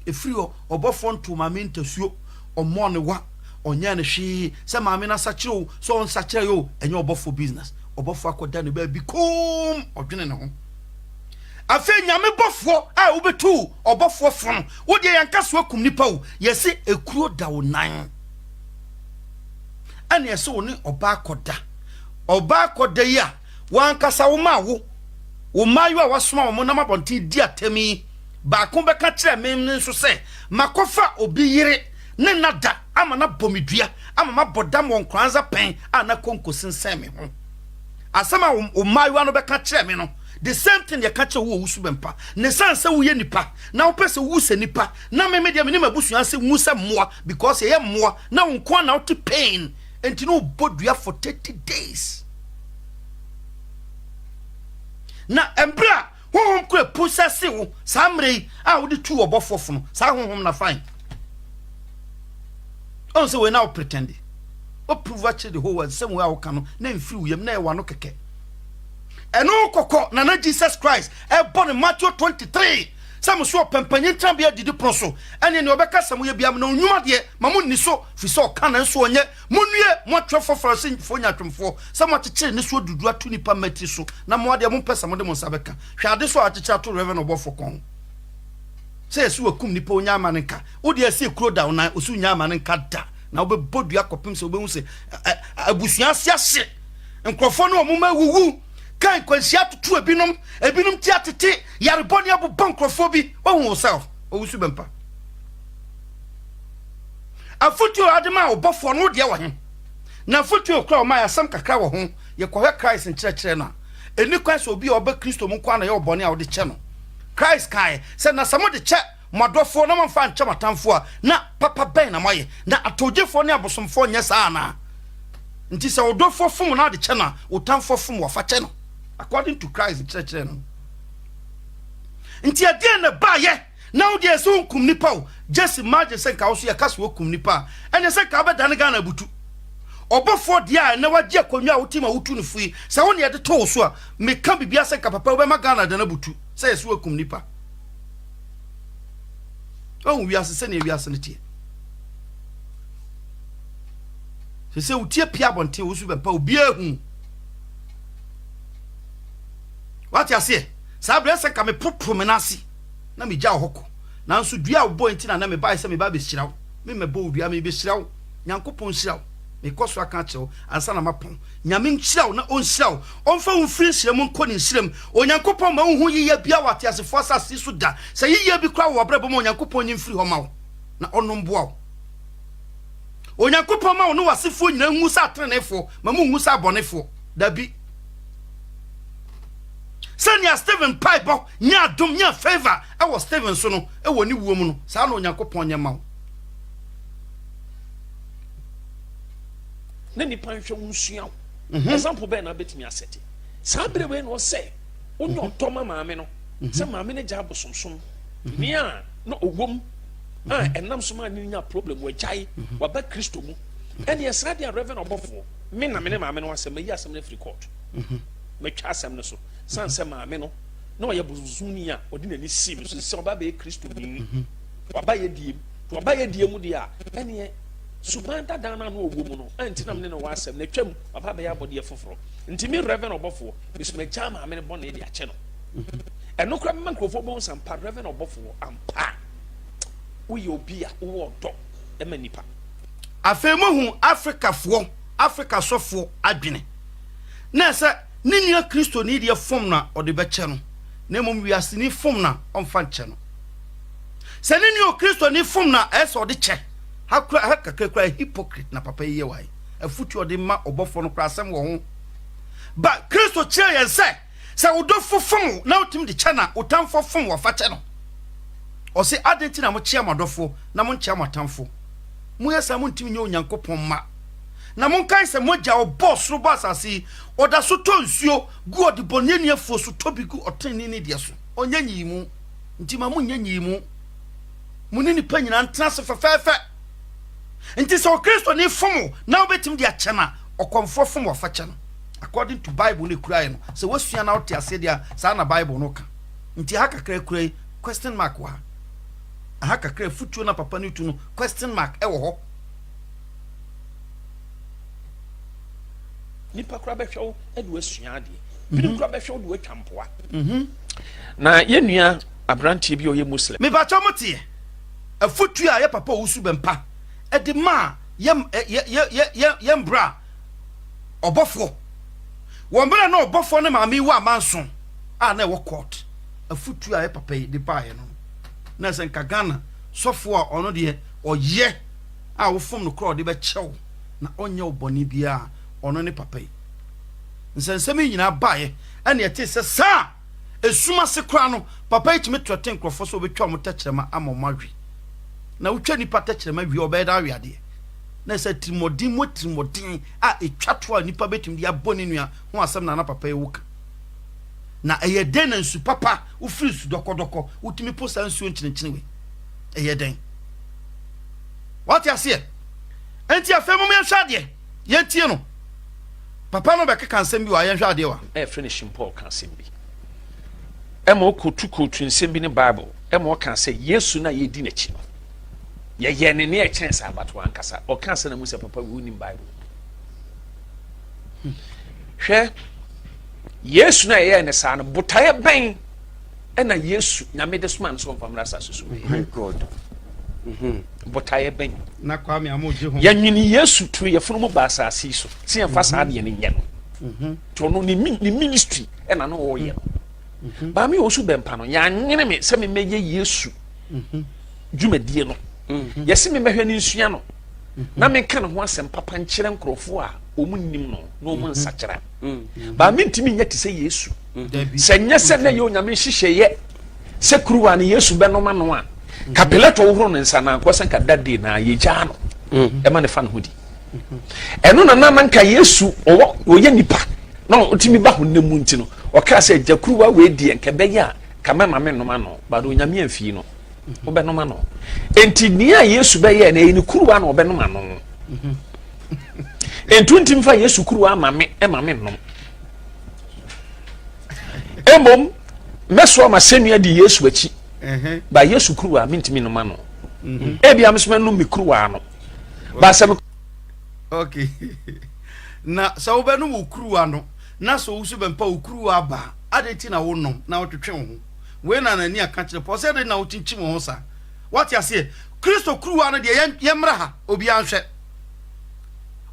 efiri obofo ntoma me ntasuo omo ne wa onya ne hwe se maame na sakire so on sakire yo enye obofo business obofo akoda ne ba bi kom odwene ne ho afa nyame bofo a wo betu obofo fon wo de yanka so akum nipa wo yesi ekuro da wo nan ane yesi wo ne oba akoda ya wankasa wo ma wo mayo a wasoma wo na mabonti di atemi ba ko beka kire mem nso se makofa obi yire ne nada ama na bomidua ama mabodam won kranza pen ana konko sensen me ho asama wo mayo no beka kire me no the same thing ya kache wo wusu bempa ne sanse wo ye nipa na wo pese wo se nipa na me dia me ma busu ase mu se moa because ye moa na wo nko na wo te pain enti no bodua for 30 days na embra honhom kura pusase wo samre a wo de tu obofofo no sa honhom na fine on se we now pretend o prove actually the whole world same way wo kanu na mfiri wo yem na e wa no keke eno kokko na Jesus Christ e born Matthew 23 some so pempanyin tambia didi proso ene ne obeka sam ye biam na onwuma de mamu ni so fi so kan nso onye monue mo twefo fransin fo nyatwemfo some akekere ne so dudu atu nipa mati so na mo de mo pesa mo de mo sabeka hwade so akekere to reverend obofo kon se so akum nipa onya amanenka wo de ase kuro da na osu nya amanenka da na obe bodu akopem se obehu se abusuan siase nkrofo no mo ma wuwu kan kwansia tutu ebinum ti atete yareboni abu bankrofobia ohu yourself owusu bempa afutu adema obofo no de wo he na afutu okra o ma yasam kakra wo ho ye kohwe Christ nkyerɛkyerɛ na eni kwan so obi oba Kristo mu kwa na ye obone a wo de kye no Christ kai se na samo de kye madofo na mamfa nche matamfo a na papa ben na moye na atogefo ne abosomfo nye saa na nti se odofo fom na de kye na otamfo fom wo fa kye no according to Christ church no nti ade na ba ye na wo de so nkum nipa o just imagine say ka wo so ya kaso okum nipa ene say ka ba dan Ghana butu obofo dia na waje akonwa wotima wotu no fui say wo ne de to so a me ka bibia say ka papa wo be ma Ghana dan butu say so okum nipa o wi asese na wi asene tie se utie pia bonte wo su be pa obi ahu what you say sabre se ka me popo me nasi na me gya hoko nanso dua wo boy ntina na me bai se me ba be hyiraw me mebo dua me be hyiraw nyankopon hyiraw me koso aka kyew ansa na mapon nyame hyiraw na on hyiraw on fa wo firi hyiraw mon kɔ ne hyiraw onyankopon ma wo hu yiye bia wate asefo asase so da se yiye bi kra wo brebo mo onyankopon nyim firi ho ma wo na onom boa wo onyankopon ma wo no wasefo nyina hu sa trenefo ma mu hu sa bonefo dabi Sanya Stephen Piper nya dom nya favor e wo Stephen so no e wo ni wuo mu no sa na onyankopon nya ma wo na ni pan hwe nsua example be na betimi asete sa bere we no se onyo toma maame no se maame ne gya bosomsom mia no owom enam so ma ni nya problem we jai wa ba Kristo mu ene yesra dia reverend obofo me na me ne maame no asem yi asem na free court me twa asem no so sanse maame no na oye bozuni a odi na ni sim so se oba be Kristo ni oba ye diem de a ene suban dada na no owo mu no anti na me no wasem na twam oba be ya bode foforo nti me reverend obofo biso me jama maame ne bone de ache no eno kra me mankrofo bon sampa reverend obofo ampa wo ye obi a wo do e manipa afemohu Africa sofo adwene na se ninia Kristo ni de fom na ode be che no na mom wiase ni fom na onfa che no se ninia Kristo ni fom na ese ode che hakakra hypocrite na papa ye wai afutu ode ma obofo no kra asem wo ho ba Kristo che ye se odofo fom na otim de che na otamfo fom wo fa che no o se adenti na mo che amadofo na mo nche amatamfo mo yesa mo ntim nye onyankopon ma na mon kai se moja o boss ro boss asi oda so to nsuo gu odi bonye ni afo so to bi gu oteni ni de so onyanyi mu ntima mu nyanyi mu muni ni pa nyina ntena se fefefe nti so Kristo ni fomo na obetim dia chena okomfo fomo afache no according to Bible ni kura no se wasua na wote ase dia sa na Bible no ka nti ha kakra kura question mark wa ha kakra futuo na papa ni tu no question mark e wo ho nipa kura behwe e do asua ade bi kura behwe do atwampoa na yenua abrantie bi o ye muslim me ba chomotie afutuo a ye papa wusu bempa e de ma yem bra obofo wombra na obofo ne maami wa manso a na e wo court afutuo a ye papa de bae no na se nka Ghana sofo a ono de oye a wo fom no crowd be chew na onye oboni bia ono ne papa nsensem nyina bae ene ete se sa esuma se kra no papa itime troten krofo so obetwa mo takyerema amomadwe na utwa nipa takyerema wi obeda awiade na se trimodin a etwato a nipa betim dia boni nua ho asem na papa ewuka na eye den na nsu papa ufiri su dokodoko utimi posa nsu nkyinkyini we eye den what you say enti afemu me hwade ye tie no papa no beka kansem bi wa ye hwade wa finishing Paul kansem bi emo kotu nsem bi ne Bible emo kan say Yesu na ye di na chi no ye ne e chance abato ankasa o kan say na mu say papa we ni Bible hwe Yesu na ye ne sa no botaye ben na Yesu na me this man so famra sa so my God botaye ben na kwa me amoje ho ya nwini Yesu tu ye funu ba asase so se ye fa sa de ne nye no to no ni ministry na no wo ye ba mi osu bempa no ya nyene me se me meye Yesu dwumadie no yesi me mehwe ni nsua no na me kan ho asem papa nkyere nkrofo a omunnim no no mu nsakira ba mi ntimi nya te se Yesu se nya se na ye onyame hyehyeye se kuruwa ne Yesu benoma no a kapelato wo horo ne nsana ko sanka dade na ye gya no e ma ne fa no hodi eno na na nka Yesu o ye nipa no otimi ba ho nemu nti no o ka se jakuruwa we die nke be ya ka mama me no ma no ba do onyame amfi no wo be no ma no enti ni a Yesu be ye na ni kuruwa na wo be no ma no enti ntim fa Yesu kuruwa ma me no emom meso ma senua di Yesu achi ba Yesu kuruwa me ntimi no ma no ebi amsema no me kuruwa no ba se okay na sa wo be no wo kuruwa no na so wusu bempa wo kuruwa ba adeti na wo nom na wo twetwe ho we na nani aka kire po se de na wo tinchim ho sa what you say Kristo kuruwa no de yemra ha obi anhwe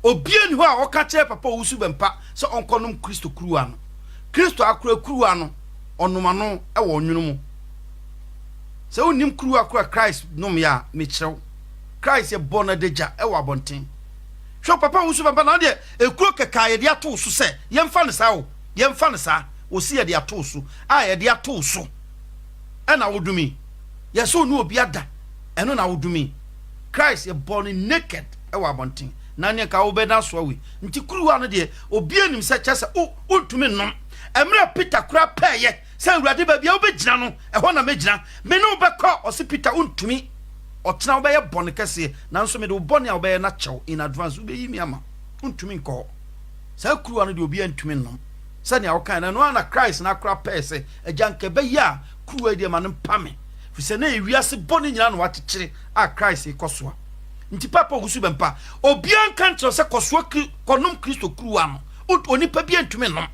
obi ani ho a wo ka kire papa wusu bempa se onkonom Kristo kuruwa no Kristo akura kuruwa no onoma no e wo nwunu mu se onim kuruwa akura Christ nom ya me kirew Christ ye bona deja e wo abonten hwe papa wusu bempa na de ekuro keka ye de ato so se yemfa ne sa wo yemfa ne sa wo si ye de ato so a ye de ato so e na wodumi ye so nu obi ada eno na wodumi Christ ye born naked e wo abonten na ne ka wo be da so we nti kuruwa no de obi anim se chese o ontumi nom emre Peter kura peye se urade ba bia wo be gina no e ho na me gina me no be ko o se Peter ontumi otena wo be ye born kese na nso me de wo born a wo be na chew in advance wo be yimi ama ontumi nko se kuruwa no de obi antumi nom se ne wo kan na no na Christ na kura peye se ajanke be ya kuruwa de ma no pame fi se na ewiase born nyina no watekere a Christ ikosoa nti papa wusu bempa obi an kan tro se kosoa konom Kristo kuruwa no onipa bi antumi nom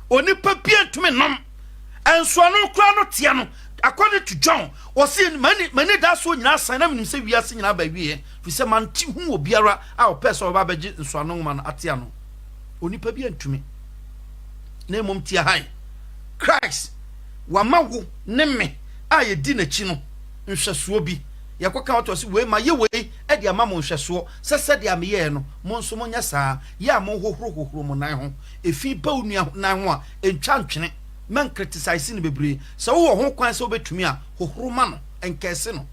onipa bi antumi nom enso no kura no tia no according to John o se mani da so nyina san na menim se wiase nyina ba wie fi se man ti hu obiara a o pese o ba beje nso no ma no atia no onipa bi antumi na mom tia han Christ wa mawo ne me a ye di na chi no nhwesuo bi yakoka wato se we ma ye we e de ama mo nhwesuo sese de am ye no mo nso mo nya saa ya mo hohoro mo nan ho efi ba onua nan ho a entwa ntwene man criticize ni bebre se wo ho kwan se obetumi a hohoro ma no enkese no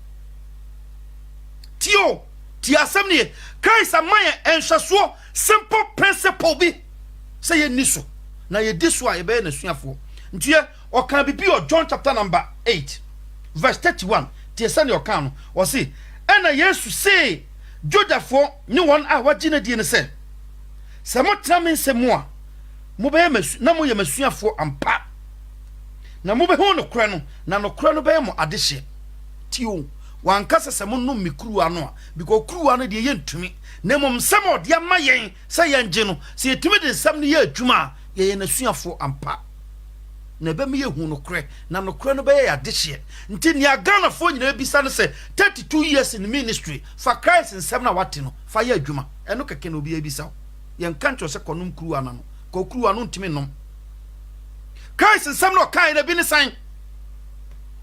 tio ti asem ne Christ amaye nhwesuo simple principle bi se ye niso na ye diso a ye be na suafo ntie o kan bibi o John chapter number 8 verse 31 tie sɛ ne ɔka no ɔse ɛna yesu se Judafo ne wɔn a wɔgyina die ne sɛ sɛ motra me nsɛm a mobɛyɛ masu na moyɛ masuafo ampa na mobɛhu nokorɛ no na nokorɛ no bɛyɛ mo adehye tio wankasa sɛ monom me kuruwa no a because kuruwa no deɛ yɛntumi na mmom nsɛm a ɔde ama yɛn sɛ yɛngye no sɛ yɛtumi de nsɛm no yɛ adwuma a yɛyɛ nasuafo ampa na ɛbɛma yɛhu nokorɛ na nokorɛ no bɛyɛ yɛ adehyeɛ nti nea Ghanafoɔ nyinaa bisa no sɛ 32 years in ministry fa Christ nsɛm na wate no fa yɛ adwuma ɛno kɛkɛ na obi abisa wo yɛnka nkyerɛ sɛ kɔnom kuruwa no kɔ kuruwa no ntumi nom Christ nsɛm na ɔkae na bi ne san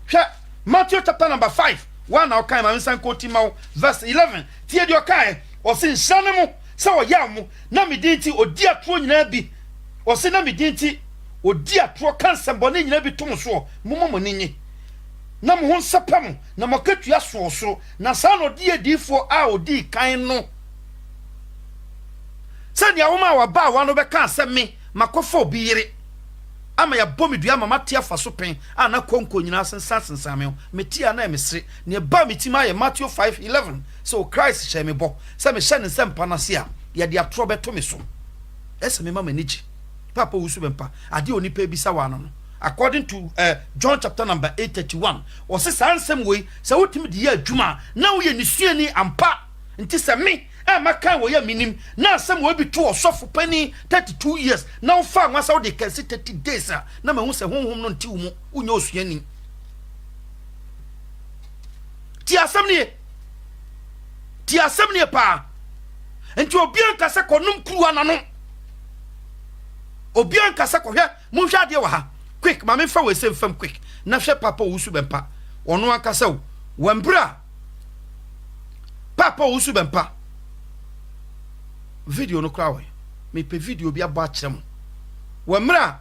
hwɛ Matthew chapter number 5 one na ɔkae ma nsan kɔti ma wo verse 11 tie deɛ ɔkae ɔse nhyira ne mo sɛ ɔyɛ mo na medin nti ɔdi atoro nyinaa bi ɔse na medin nti ɔdi atoro ka nsɛmbɔne nyinaa bi tom soɔ momɔ mo ninyi na mo ho nsɛpɛ mo na mɔkatua soɔ soro na saa na ɔdi adiifoɔ a ɔdii kan no sɛnea woma a waba a wa no bɛka sɛ me makɔfa obi yere ama ya bɔ me dua ama mate afa so pen a na konko nyina sensan me metia na mesre ne ba metima ye Matthew 5:11 so Christ hyɛ me bɔ sɛ me hyɛ ne nsɛm pa na se a ye de atoro bɛto me so ɛsɛ me mama nigi papa wusu bempa ade onipa bi sa wa no according to John chapter number 8:31 o se san nsɛm wei sɛ wotimi de yɛ adwuma na wo yɛ nisuani ampa nti sɛ me maka wo ya minim na asem wo bi to osofo pani 32 years na ufa nwasa wo de kansi 30 days na mahu se honhom no nti wo mu unya osuani ti asem ne pa enti obi anka se konum kuruwa na no obi anka se kohwe mu hwa de wa ha quick ma me fa we se fam quick na hwe papa wusu bempa ono anka se wo wambra papa wusu bempa video no krawe me pe video bi aba kyerem wa mra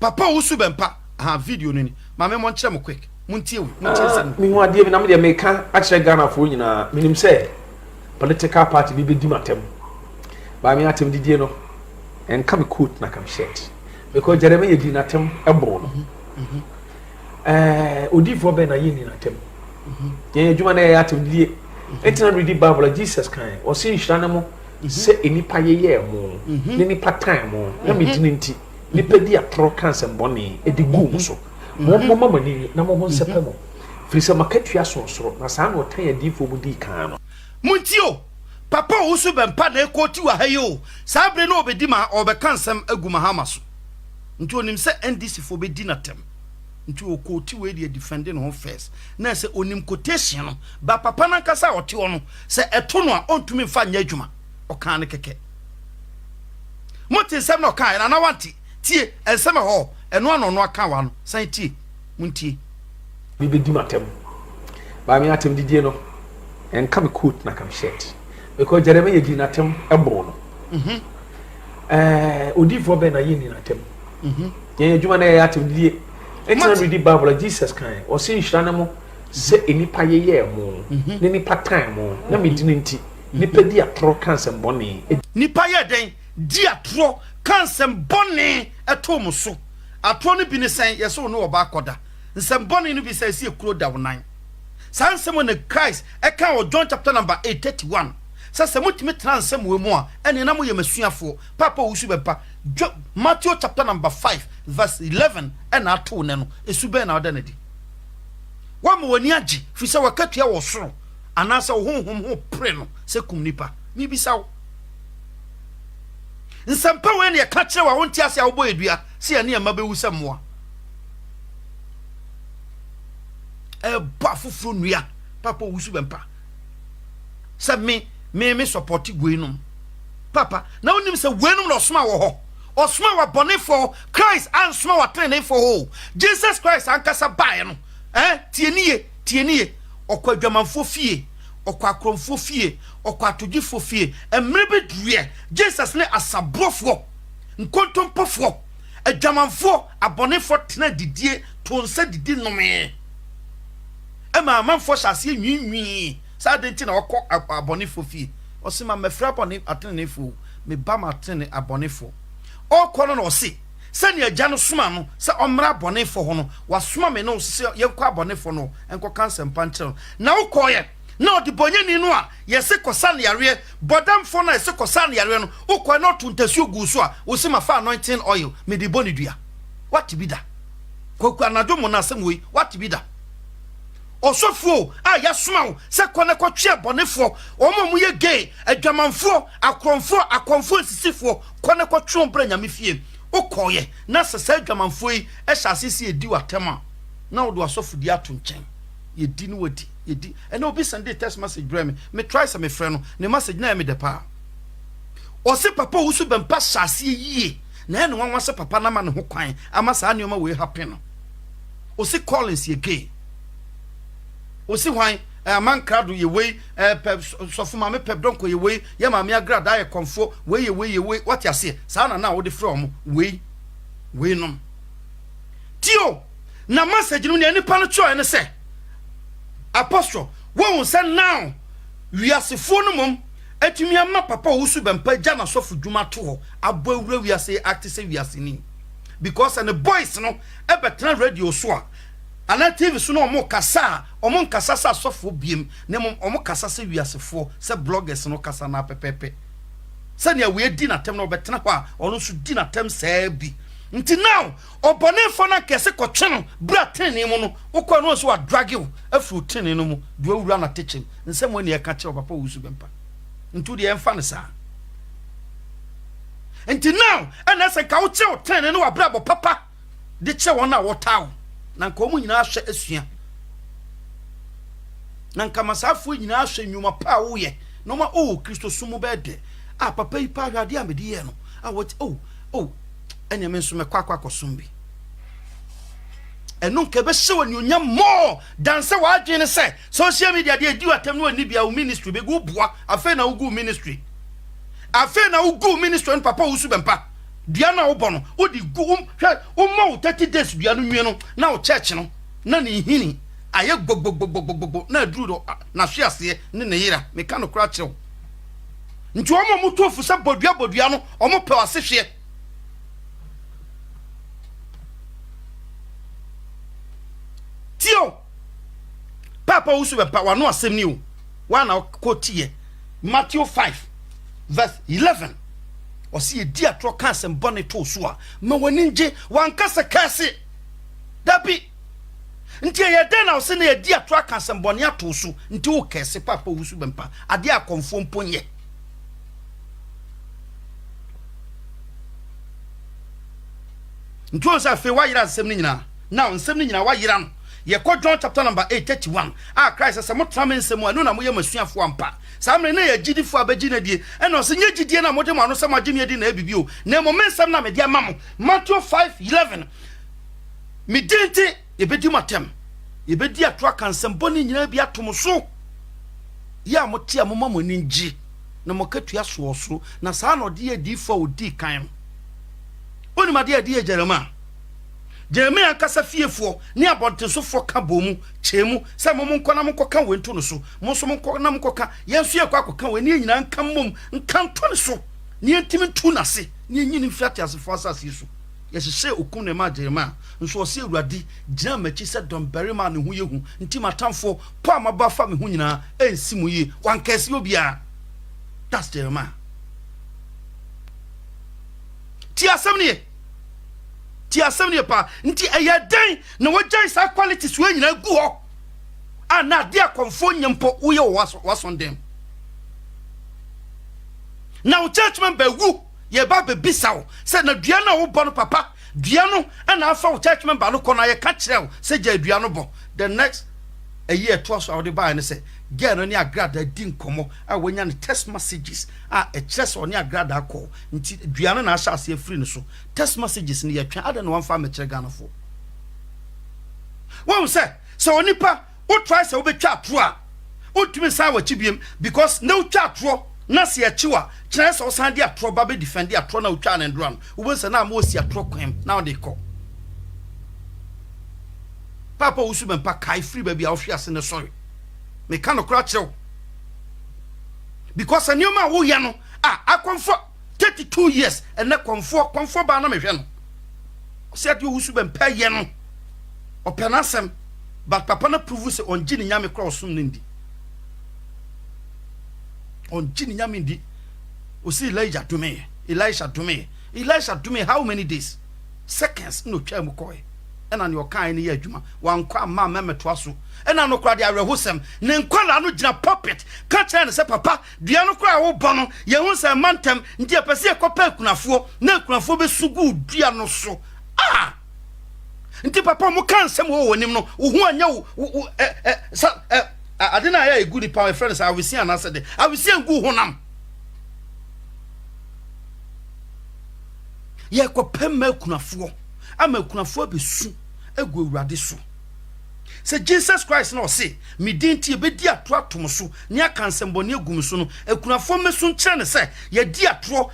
papa wusu bempa ha video no ni ma me mo kyerem quick muntie sen me ho ade bi na me de me ka a kyerɛ Ghana fo nyina minim sɛ political party bi be di matem ba me atem didie no en ka me coat na kam shirt because Jeremy ye di natem ebro no odifo be na yini natem ye adwuma na ye atem didie etina read the Bible Jesus kan o se nhira ne mo se enipa ye mo ne nipa tan mo na me di nti nipa di atoro cancer mbone edigu so mo mama ni na mo nsepa mo firi se makatua so na saa na otan adifo mu di kan no muntio papa wusu bempa na ekoti wa ha yo saa bre na obedi ma obeka nsem agu mahama so nti onim se NDC fo be di na tem nti okoti we dey defend no first na se onim quotation no ba papa na kasa ote ono se eto no a ontumi mfa nya adwuma okan ne keke moti nsem na okan na wanti tie ensem ho eno ano no aka wa no san tie muntie bi be di matem ba me atem didie no en kam coat na kam shirt because Jeremy ye di natem ebro no odifo be na yini natem ye adwuma na ye atem didie etina read the Bible Jesus kan o se nhira na mo se enipa ye mo ne nipa tan mo na me di nti nipa di atoro cancer mbone nipa ye den di atoro cancer mbone etom so atoro no bi ne sen ye so no oba akoda nsem mbone no bi se se ekuro da wonan san semo ne Christ eka o John chapter number 8:31 sase mutimi transem we mu a ene na mo ye masuafo papa wusu bepa Matthew chapter number 5 verse 11 ena ato ne no esube na oda na di wa mo wani agi fi se wakatua wo soro anasa wo honhom ho pre no se kum nipa mi bisa wo nsampa we ne ka kire wa wonti ase a wo boy edua se ene ma bewu se moa ba fufuru nua papa wusu bempa se me support gwenum papa na onim se gwenum no soma wo ho osoma wa bone for Christ and soma wa trene for ho Jesus Christ ankasa bae no tienie okwadwamanfo fie okwakromfo fie okwatodwifo fie emre bedue Jesus ne asabrofo nkontompofo adwamanfo abonefo tena didie tonsa didi nome ema manfo hyase nwinwi sa denti na okọ abonefo fie osima mefra abone atenefo me ba ma atene abonefo okọ no no se sani agya no soma no se omra bone fo ho no wasoma me no se yenkwa bone fo no enko cancer mpanche na ukoye na odi bonyani no a yese kosa na yare bodam fo na yese kosa na yare no ukoye no tuntasu gu so a wo se ma fa anointing oil me di boni dua what be da koku anadwo mo na asem we what be da osofuo a yasoma wo se kone kotwe bonefo omo mu ye gay adwamanfo akonfo sisifo kone kotwe ombra nyame fie ukoye na sesa adwamanfo yi ehasisi edi watema na wo do asofu di ato nchen ye di no wadi ye di ene obi send text message bra me try some friend no ne message na me de pa o se papa wo su bempa hase yie na ene wanwa se papa na ma ne ho kwan ama sa neoma we happen no o se Collins ye gay o si hwan man krado ye we sofo ma me pep donko ye we ye ma me agrada ye konfo we ye we what ya say sa na wo de from we no tio na message no ne nipa no cho ene say apostle wo say now wiasefo no mom atumi ama papa wo su bempa gya na sofo dwuma to ho abo awura wiase act say wiase ni because and the boys no e betra radio so a ana TV so no omo kasa sa sofo biem ne omo kasa se wiasefo se bloggers no kasa na pepepe se ne we di na tem no betena ho a ono so di na tem saa bi nti now obonefo na kese kotwe no bra tene mu no ukọ no so wa drag you afu tene no mu do awura na teche nsem woni e ka che papa wusu bempa ntu de emfa ne saa nti now ana se ka wo che o tene no wa bra bo papa de che wona wo tawo na nka omu nyina ahwe asua na nka masafo nyina ahwe nyuma pa wo ye no ma Kristo sumu bede papa yi pa hwade amedi ye no what enya men so me kwakwa kosumbi eno nka be hye woni onya more dan se wa adwene se social media de edi watam no ani bia wo ministry be go boa afa na wo go ministry no papa wo su bempa dia na wo bono wo di gu hwe wo ma 30 days dia no nwie no na wo church no na ne hini aye gbogbogbogbogbo na duru do na hwe ase ne ne yira me ka no kra chew nti omo mu tofu sa bodua no omo pe wase hwe tio papa wo su bempa wa no asem ni o wa na ko tie Matthew 5 verse 11 o si edi atro kanse mbone to so a ma wani nje wankasa kase dabi nti ye den na o se na edi atro kanse mbone ato so nti o kase papa wusu bempa ade akonfo mponye nti o sa fe wa yira nsem ni nyina na nsem ni nyina wa yira no ye ko John chapter number 8:31 Christ say mo trame nsem anu na mo ye masuafo ampa samre na ye gidifo abagi na die eno se nye gidie na modem anu se magime edi na ebibio na mo mensam na me dia mamo Matthew 5:11 me dinti ye bedi matem ye bedi atwa kansem boni nyina bi atom so ya mo tia mo mamo ninji na mo katua so na sa na odi edifo odi kan oni ma de adi Jeremiah kasa fiefo ni abonte so fo ka bomu chemu se mo nkona mo koka wentu no so mo so mo nkona mo koka yensu ye kwa koka we ni nyina nka mom nka nto ne so ni entimi tu na se ni nyini fiate asefo asase so ye hye okun ne ma Jeremiah nso o se urade gina machi se don berima ne hu yehu ntima tamfo po amaba fa me hu nyina ensi mu yi wankase obia that's Jeremiah ti asem ne ti asem pa nti ayadan na wajai sa qualities we nyina gu ho ana de akonfo nyempo wo ye wasondem na church member wu ye ba be bisaw se na dua na wo bo no papa dua no ana afa wo church member no kono ye ka kirew se ja dua no bo the next a year to so awde ba ne se get no ni agrada di nkomo a wonya ne text messages a chess oni agrada call nti duane na asha ase free no so text messages ni yatwa ada no wamfa me kire Ghana fo won say so onipa o try say obetwa atro a otumi sa wa chibiem because na otwa atro na se achiwa kire so san dia atro ba be defend dia atro na otwa na ndro no wo say na ma osi atro kwem na de call papa wusu bempa kai free baby a ofia se ne sorry me kan okra chew because anyoma wo ya no akonfo 32 years and na konfo ba na me hwe no said you usu ben pay ye no openasem but papa na prove say on gini nyame cross sum ndi on gini nyame ndi o see Elijah to me how many days seconds no twa mu koy ena ne okan ne ye adwuma wankwa ma memeto so ena no kra de awehosem ne nkwala no gina puppet ka kire ne se papa dua no kra wo bɔ no ye hu se mantem nti apese ekopa kunafo na kunafo be sugu dua no so nti papa mo kan sem wo wonim no wo hu anya wo adena ya egudi pa my friends I will see an answer there I will see ngu honam ye ko pemma kunafo ama kunafo be su egu awurade so se Jesus Christ no say me dinti e be di ato atom so ne akansembone agum so no akunafo mesu nkire ne se ye di ato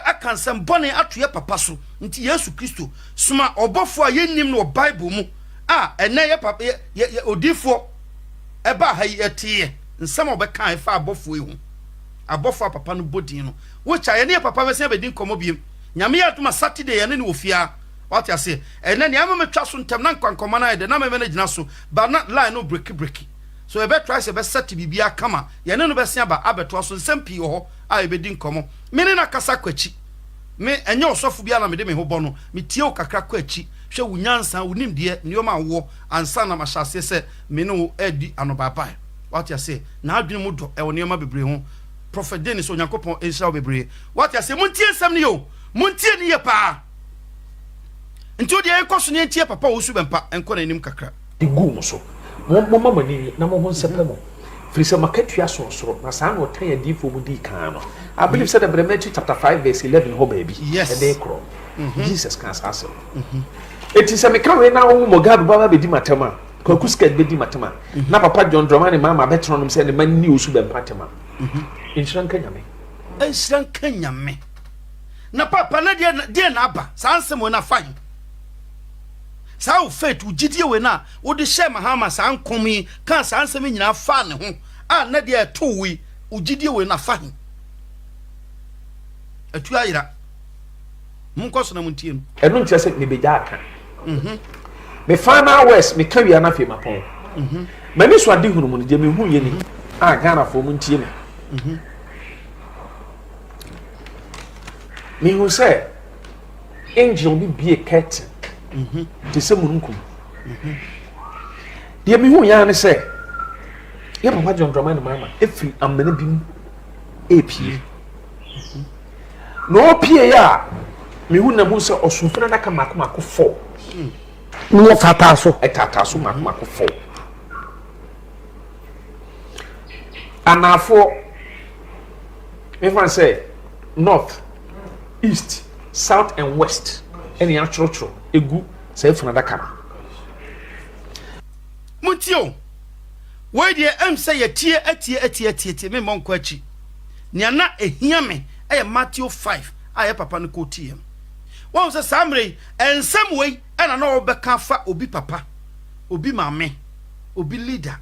akansembone ato ye papa so nti Yesu Kristo suma obofo a yennim no Bible mu ene ye papa ye odifo eba ha etie nsem obeka efa abofo ehu abofo papa no bodin no which aye ne papa be se be din komo biem nyame ya tuma Saturday ye ne ofia what you say ene ne ama metwa so ntem na nkwankoma na de na me na gina so ba na line no break so e be try se be set bibia kama ye ne no be se aba abeto so nsem pi ho e be din komo me ne na kasa kwachi me enye osofo bia na me de me ho bono me tie o kakra kwachi hwe wunyansa wunim de nioma wo ansa na mahase se me no edi anobaba what you say na adwene mu do e wo nioma bebre ho prophet Dennis Onyankopon Israel bebre what you say muntie nsem ne yo muntie ne ye pa nti odi enkoso ne ntie papa wo su bempa enko na nim kakra di gu so mo mama ni na mo nsepemo frisa makatua so na sa na otan ya difo mu di kan no I believe said Matthew chapter 5 verse 11 ho baby yes they crawl Jesus can say it is a mekare na wo mo gadu baba be di matema kwakuska be di matema na papa John Dramani mama betronom say ne man ni osu bempa tema inshran kanyame na papa na de na aba sansem na fan sa o faith ugidie we na wo de share mahama san komi kan sansem nyina fa ne ho na de to wi ugidie we na fan atu ayira munkoso na muntiem eno ntia se me beja aka me final west me kan wi na fe mapon mani so ade hunu mu ne je me hu ye ni Ghana fo muntie me me hu say angel bi bie curtain de se mununkum de me hu ya ne say ye papa John Dramani mama efri amene bi mu epie no pie ya me hu na hu say osufuna na kama ko fo no fataso etataso mako fo anafo me say north east south and west any achrocho egu say funa dakara muntio we de say atie me monko achi nia na ehia me Matthew 5 aye papa no ko tiem won say samre ensem we na no obeka fa obi papa obi mame obi leader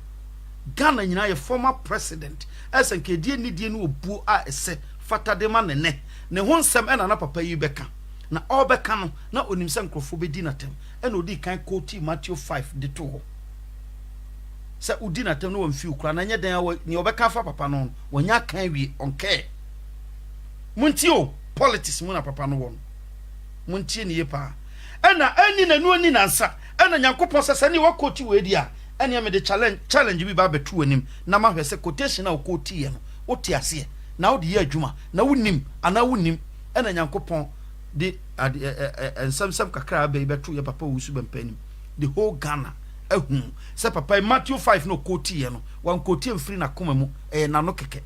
Ghana nyina ye former president esenke die ni die no obu a ese fata de ma ne ho nsem na papa yi beka na obeka no na onim se nkrofo be di natem na odi kan quote Matthew 5 de to ho se odi natem no wamfi ukura na nye den ni obeka fa papa no wonya kan wi onke muntio politics mu na papa no won muntie ni ye pa na ani na nu ani na nsa na Nyankopon sese ni wakoti we dia ene me de challenge bi ba betu anim na ma hwese quotation na okoti ye no oti ase na wo de ye adwuma na wonim ana wonim ene Nyankopon de ensem kakra be betu ye papa wusu bempanim the whole Ghana ehun se papa Matthew 5 no quote ye no wan quote mfiri na koma mu na no keke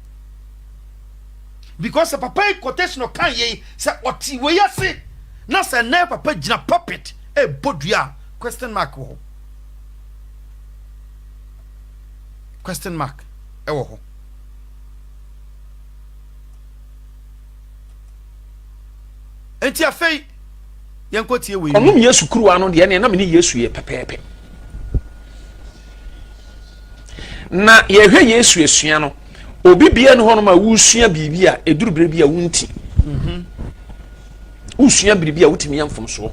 because se papa quotation no kan ye se oti we yase na se na papa gina puppet bodua question mark wo question mark ewo ho enti afei yenkotie we onum Yesu kuru anu de na me ni Yesu ye pepepe na ye hwe Yesu esua no obi bia ne hono ma wusua bibia eduru bere bia wunti usua bibia wutimi yamfom so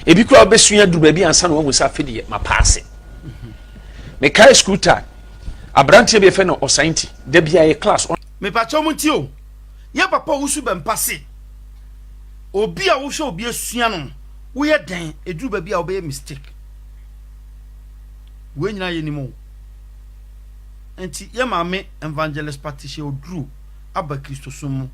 ebi kura obesua duru ba bi ansa na wo sa fidi ma paase me kai school time abrante bi fe no osainti da bia ye class me pa chomu ti o ye papa wusu be mpase obi a wo hwe obi asua no wo ye den eduru ba bi a wo be mistake we nyina ye nimo enti ye maame evangelist patricia oduru aba Kristo sumu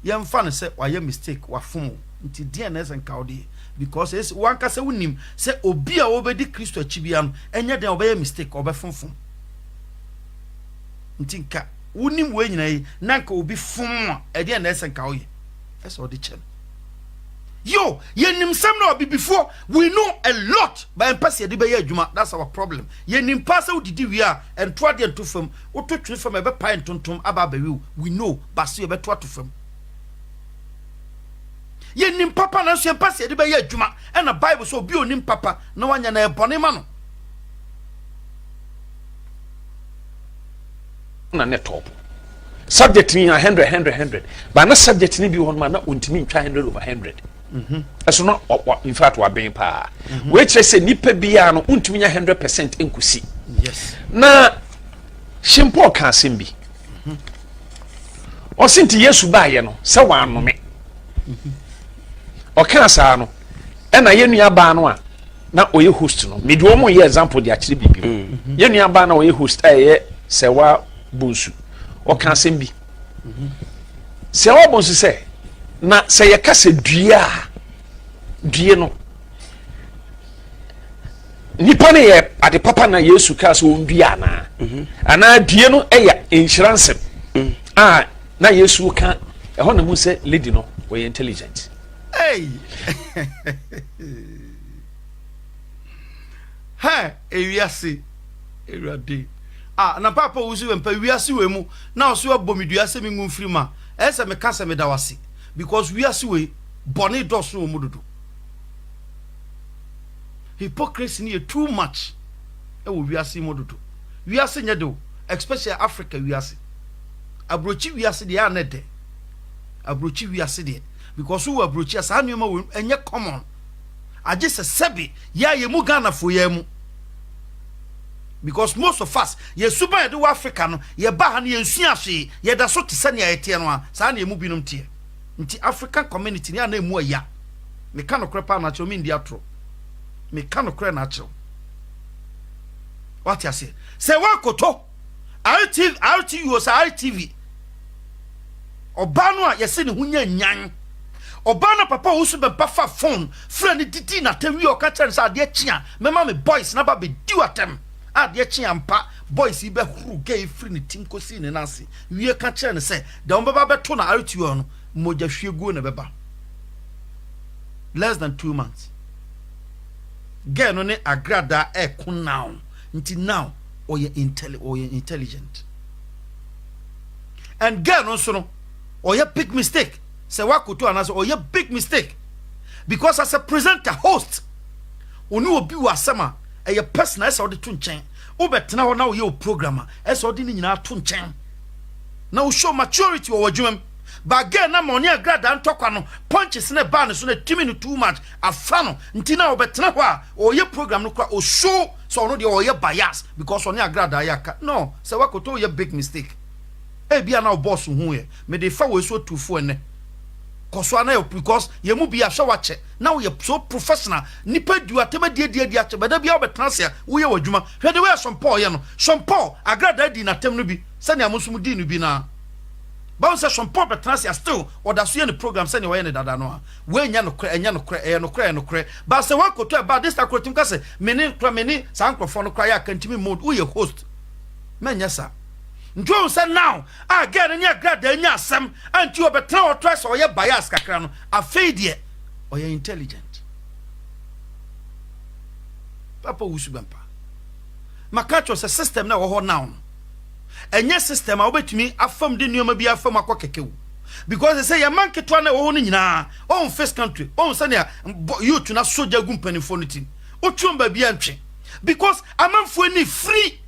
ye mfa ne se wa ye mistake wa fom nti DNS enkawde because es one ka se wonim se obi a wo be di Kristo achibia no enye den obe ye mistake obe fonfom nti nka wonim we nyina yi nanka obi fom a DNS enkawye ese odi chem yo yenim sam na obi before we know a lot by empathy de be ye adwuma that's our problem yenim pass udidi wi a ento ade ento fam ototwe fam e be pai ntontom aba ba we know but so e be to fam yenim papa na so empathy de be ye adwuma and the Bible so obi onim papa na wanya na ebone ma no na net top subject ni 100 but na subject ni bi won ma na ontimi ntwa 100/100 eso no in fact wa ben pa we chere se nipa bia no untumi nya 100% enkusi yes na shimpo ka sembi o sinti Yesu baaye no se wa anome o ka sa no e na ye nua ba no a na oye host no me do mo ye example de akire bibi ye nua ba na oye host ye se wa bonsu o ka sembi se wa bonsu se na se ye ka se due no nipa ne ye ade papa na Yesu ka so ndua na ana due no eya insurance na Yesu ka e ho na mu se lady no we intelligent hey ha ewiase erade na papa wusu we mpa wiase we mu na oso abomidua se mi ngumfiri ma ese me ka se me da wase because wiase we boni doso o mududu hypocrisy ni too much e wo wiase mududu wiase nya do especially Africa wiase abrochi wiase de ya nede abrochi wiase de because wo abrochi asa anuma wo enye common age se sebi ya ye mu Ghana fo ya mu because most of us ye super ye do Africa no ye ba ha na ye nsua hwe ye da so te sane ye te no a sa na ye mu binom te nti African community ni ana emu aya me ka no krepa na cho me ndi atro me ka no kre na cho what you say say wa koto RTV sa RTV obano a yesi ne hunya nyan obano papa wo so be fa phone friend didi na tawi o ka chere sa de chia mema me boys na ba be di watem ade chia mpa boys be huru gay free ne tinkosi ne nase wie ka chere ne se de on baba beto na RTV no moja hwegu na beba less than 2 months girl no ne agrada now nti now oye intelligent and girl no so no oye big mistake say wakoto anaso oye big mistake because as a presenter host onu obi wa asema eye person esa ode to nchen obetena ho na oye o programmer esa ode ni nyina to nchen na o show maturity o wadwumam ba girl na money agrada ntokwa no punches ne ba ne so na timi no too much afa no nti na obetena ho a oye program no kwa o show so no de oye bias because oni agrada yaka no say wakoto oye big mistake e bia na boss hu ye me dey fa we so tufo ene koso na because ye mu bia hwa wache na we so professional nipa du atema die ache bada bia obetena se wo ye wadwuma hwe de we sompo ye no sompo agrada di na tem no bi se ne amusum di no bi na ba se sompo betena se still oda so ye ne program se ne we ye ne dada no a we nya no kre ba se wakoto e ba this akrotim ka se meni sa ankrofo no kra ya kantimi mode wo ye host menya sa Njo say now again nya grada nya asem anti obetra otro so ye bias kakra no afeidie oye intelligent papa usubampa makacho se system na wo ho now enye system a obetumi afam de nneoma bi afam akokekewu because they say your man ketwa na wo ho nyina on first country on say na youth na soja gu mpanifo no tin otuomba bi antwe because amanfo ni free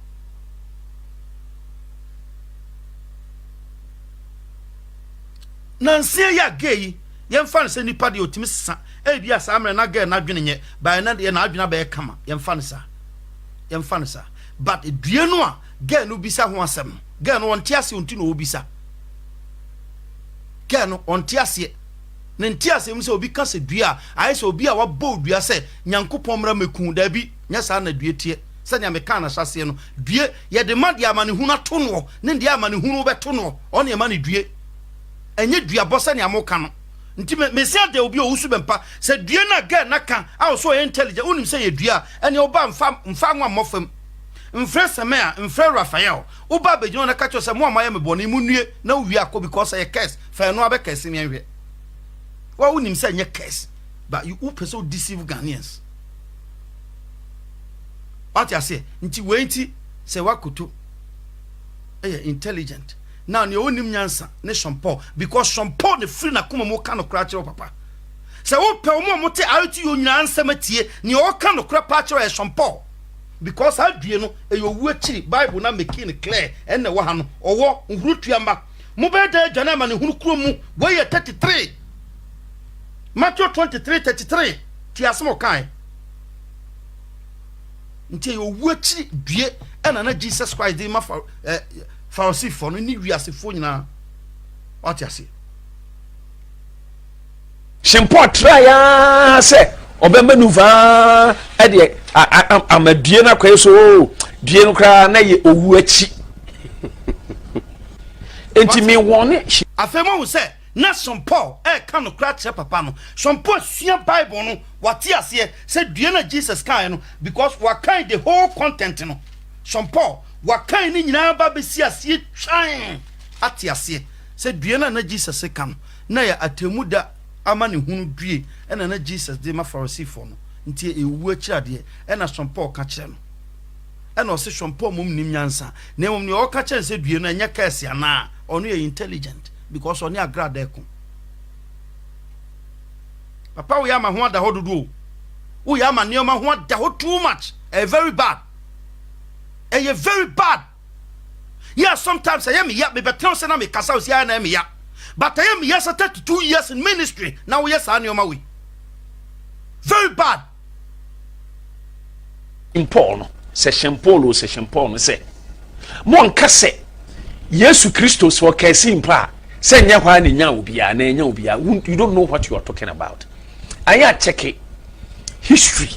nansia ya gay yemfa se nipa de otimi sa e bia sa amre na girl na dwene nye ba na de na adwena ba e kama yemfa ne sa but due no a girl no bisa ho asem girl no onte ase onti no obisa girl no onte ase ne nti ase mu se obi ka se dua aye se obi a wa bo dua se nyankopon mra meku da bi nya sa na due tie se nya meka na hyase no due ye de ma de amane hunu ato no ne de amane hunu beto no on ye ma ne due enye dua bo se nya mo ka no nti me se de obi owusu bempa se due na girl na ka a so ye intelligent unim se ye dua ene oba mfa nwa mofam mfre semea mfre Raphael oba begino na ka cho se mo amaye me boni mu nue na wi akọ because ye curse fa no abe curse me anhwe wa unim say nye curse but you person deceive Ghanaians what you say nti we nti se wakoto intelligent now ne onim nyansa ne Shampoo because Shampoo ne free na kuma mo ka no kra kire papa se wo pe mo te out you nyansa matie ne o ka no kra pa kire Shampoo because adue no eyowu akiri Bible na make it clear enne wo ha no owo nhrutuamba mo be da dwana ma ne hunu kuro mu wo ye 33 Matthew 23:33 ti asmo kai nti eyowu akiri due ena na Jesus Christ dey ma Pharisee for no ni wiasefo nyina what you say Shampoo try ya say obemba nuva e de amadue na kwae so due no kra na ye owu achi enti me wone afemo wo say na Shampoo ka no kra che papa no Shampoo sua Bible no wate ase say due na Jesus kan no because wa kan the whole content no Shampoo wa kan ni nyina ba be si ase twan ate ase say due na Jesus kan na ya atemuda ama ne hunu due na Jesus de ma Pharisee for no nti ewu akirade na Shampoo ka kire no na o se Shampoo mum nim nyansa na mum ne o ka kire se due no anya kase ana ono ye intelligent because oni agrada eko papa we ama ho ada hododo we ama ne ma ho ada ho too much very bad very bad yeah sometimes I am me better say na me kasa o sia na me ya but I am yes 32 years in ministry now yes I my way very bad in Paul no se Shampoo no say mo nka se Yesu Christo so kase impa say nya hwa na nya obia na nya obia you don't know what you are talking about I check history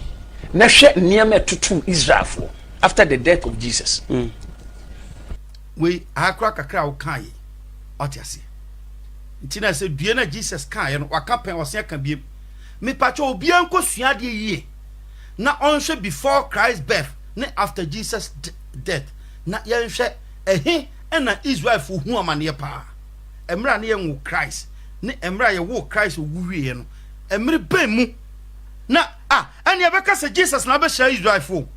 na hwe niam tutu Israel for after the death of Jesus we akra kakra o kan yi otiase ntina se due na Jesus kan yi no waka pen wose aka biem me pacho obia nko suade yie na onhwe before Christ's birth na after Jesus death na yenhwe na Israel fu hu amane pa emra na yenwo Christ ne emra ye wo Christ oguwie no emre ben mu na and you better say Jesus na be share Israel fu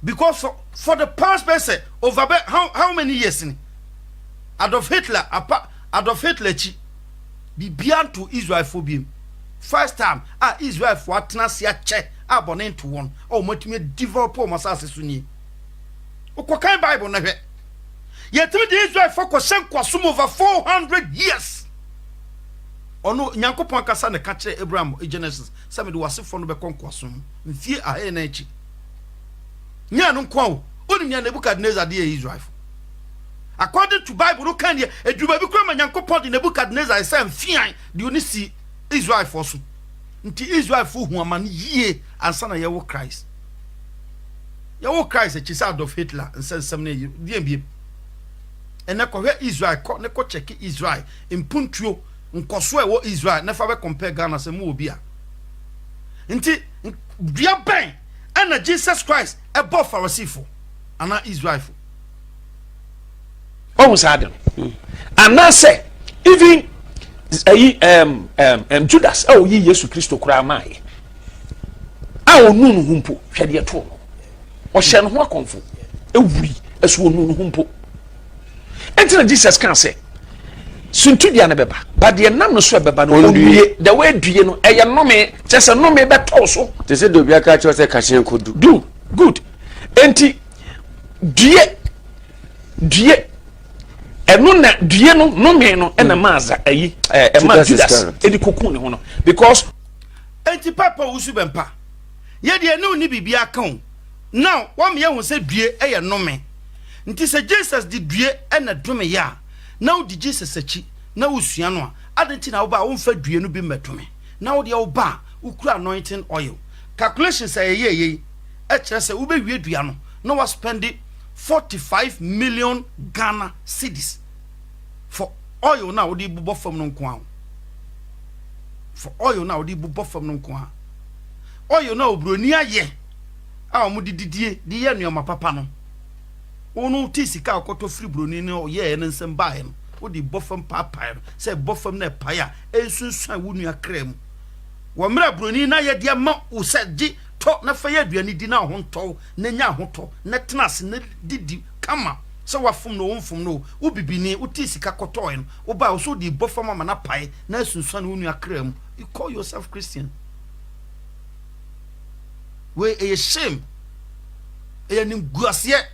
because for the past person over how many years in Adolf Hitler chi bibian to Israel for him first time Israel for atnasia che abonent to one matime develop masase suni okokan Bible na hwe yetimi de Israel for kwasem kwasum over 400 years ono nyankopon kasa ne ka kire Abraham Genesis some de wasefo no be konkwasum mfie ahe na chi nya no kwa oni nya Nebukadnezar de Israel according to Bible no kan ye eduba bi kwa nyankopon de Nebukadnezar say mfian de oni si Israel for so nti Israel for hu amane yie ansa na ye wo Christ e chi sa Adolf Hitler nsensem na ye biem ene ko hwe Israel ko ne ko check Israel impuntuo nkoso e wo Israel na fa be compare Ghana se mu obi a nti dua ben ana Jesus Christ e bo Pharisee for ana Israel for almost had and say even Judas ye Yesu Christo kura mai onu humpo hwede to no o hye no ho akonfo ewuri esu onu humpo entina Jesus can say suntu dia na beba but de nam no so beba no onwie the way due no eye nome chese nome beto so te se do bia ka cho se kahyen kodu do good enti due eno na due no nome no ena maza ayi ma Judas edi kokun ne ho no because enti papa wusu bempa ye de ne oni bibia kan now wam ye hu se due eye nome nti se Jesus di due na dome ya now di Jesus achi na usua no a adenti na wo ba wo mfa due no bi metome na wo de wo ba ukura anointing oil calculation say ye e kire se wo be wie dua no na wa spend 45 million Ghana cedis for oil na wo di bubo fam no nko for oil na wo di bubo fam no nko oil na obroni aye a mo dididie di ye nuoma papa no onu tisika akoto free broni no ye ne nsem bae no wo di bofam papa say bofam na paya ensunsan wo nua krem wo mra broni na ye dia ma wo se gi to na fa ye aduani di na ho nto na nya ho to na tenas na didi kama so wafum no wonfum no wo bibini wo tisika koto en wo ba wo so di bofam ma na pae na ensunsan wo nua krem. You call yourself Christian? We a shame. A nim guasie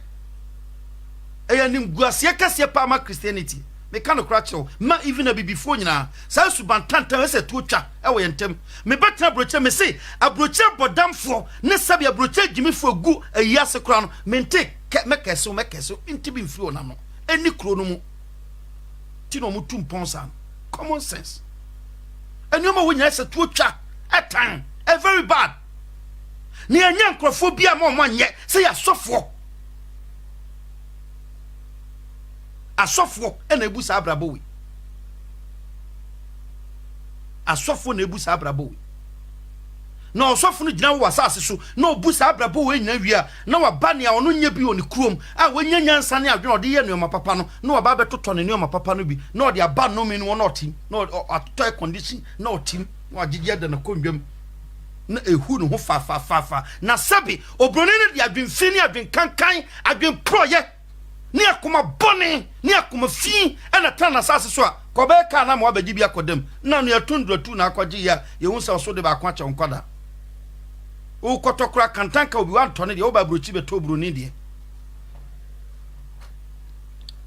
kase pa ma Christianity. Me kanokracho ma even a before nyina. Sa subantantan se to twa e wo yentem. Me betra broche me say abroche bodamfo ne sabi abroche gimifo gu ayase kra no mente mekeso intibi mfio na no. Eni kro no mu. Ti no mu tumponsa. Common sense. And you know when you say to twa at time very bad. Ni anya nkrofobia mo man ye say asofo na ebusa abrabo wi asofo na ebusa abrabo wi na osofo no gina wo asase so na obusa abrabo wi nyina wi a na waba ne a ono nya bi oni krom a wanya nyansa ne adwe ode ye nuoma papa no na waba betoto ne nuoma papa no bi na ode aba no me no na otim na atoy condition na otim na agigye da na kondwam na ehu no ho fa na sabi obroni ne dia adwemfini adwenkankan adwenproye ne akoma bone ne akoma fi na tan na sase so a kobe ka na mo abagi bi akodam na no yatunduratu na akwaji ya yehu sa so de ba kwa che nkwada o kotokura kantanka obi wan tone de o ba brochi beto broni de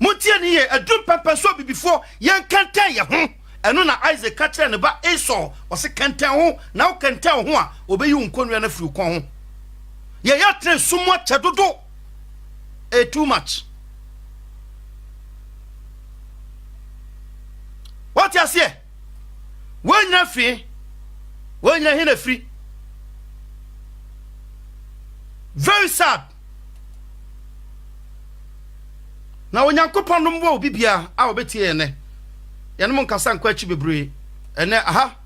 mutie ne ye adum papa so bi before yan kantan ye ho eno na Isaac katre ne ba Esau o se kantan ho na o kantan ho a obeyi nkonua na firi kon ho ye ya tre sumo chedodo too much. What you say? When you free, when you're here free. Very sad. Now when you go upon them, will be bia, I will be here. Yanumon Kassan Quachi Bebre, and aha,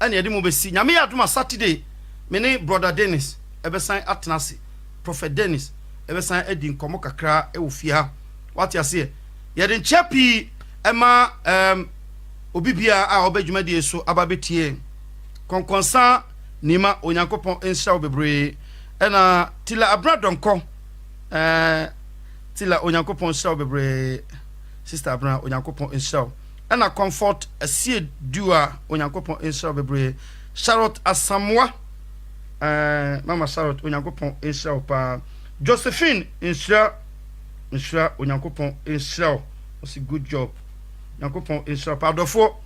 and Yadimu Bessi. Yamia Duma Saturday, many brother Dennis, ever sign Atnasi, Prophet Dennis, ever sign Edin Komoka Kra, Eufia. What you say? Yadin Chappy, Emma, Obibia, our Bejumadi, so ababetie. Conconsa, Nima, Onyankopon, and Shao Bebre, and Tilla Abradonko, Tilla Onyankopon, Shao Bebre, Sister Abra, Onyankopon, and Shao. And a comfort a seed dua Onyankopon, and Shao Bebre, Charlotte Asamoah, Mama Charlotte, Onyankopon, and Shao Pa, Josephine, and Shao, Onyankopon, and Shao. What's a good job. Yankopon insha padofo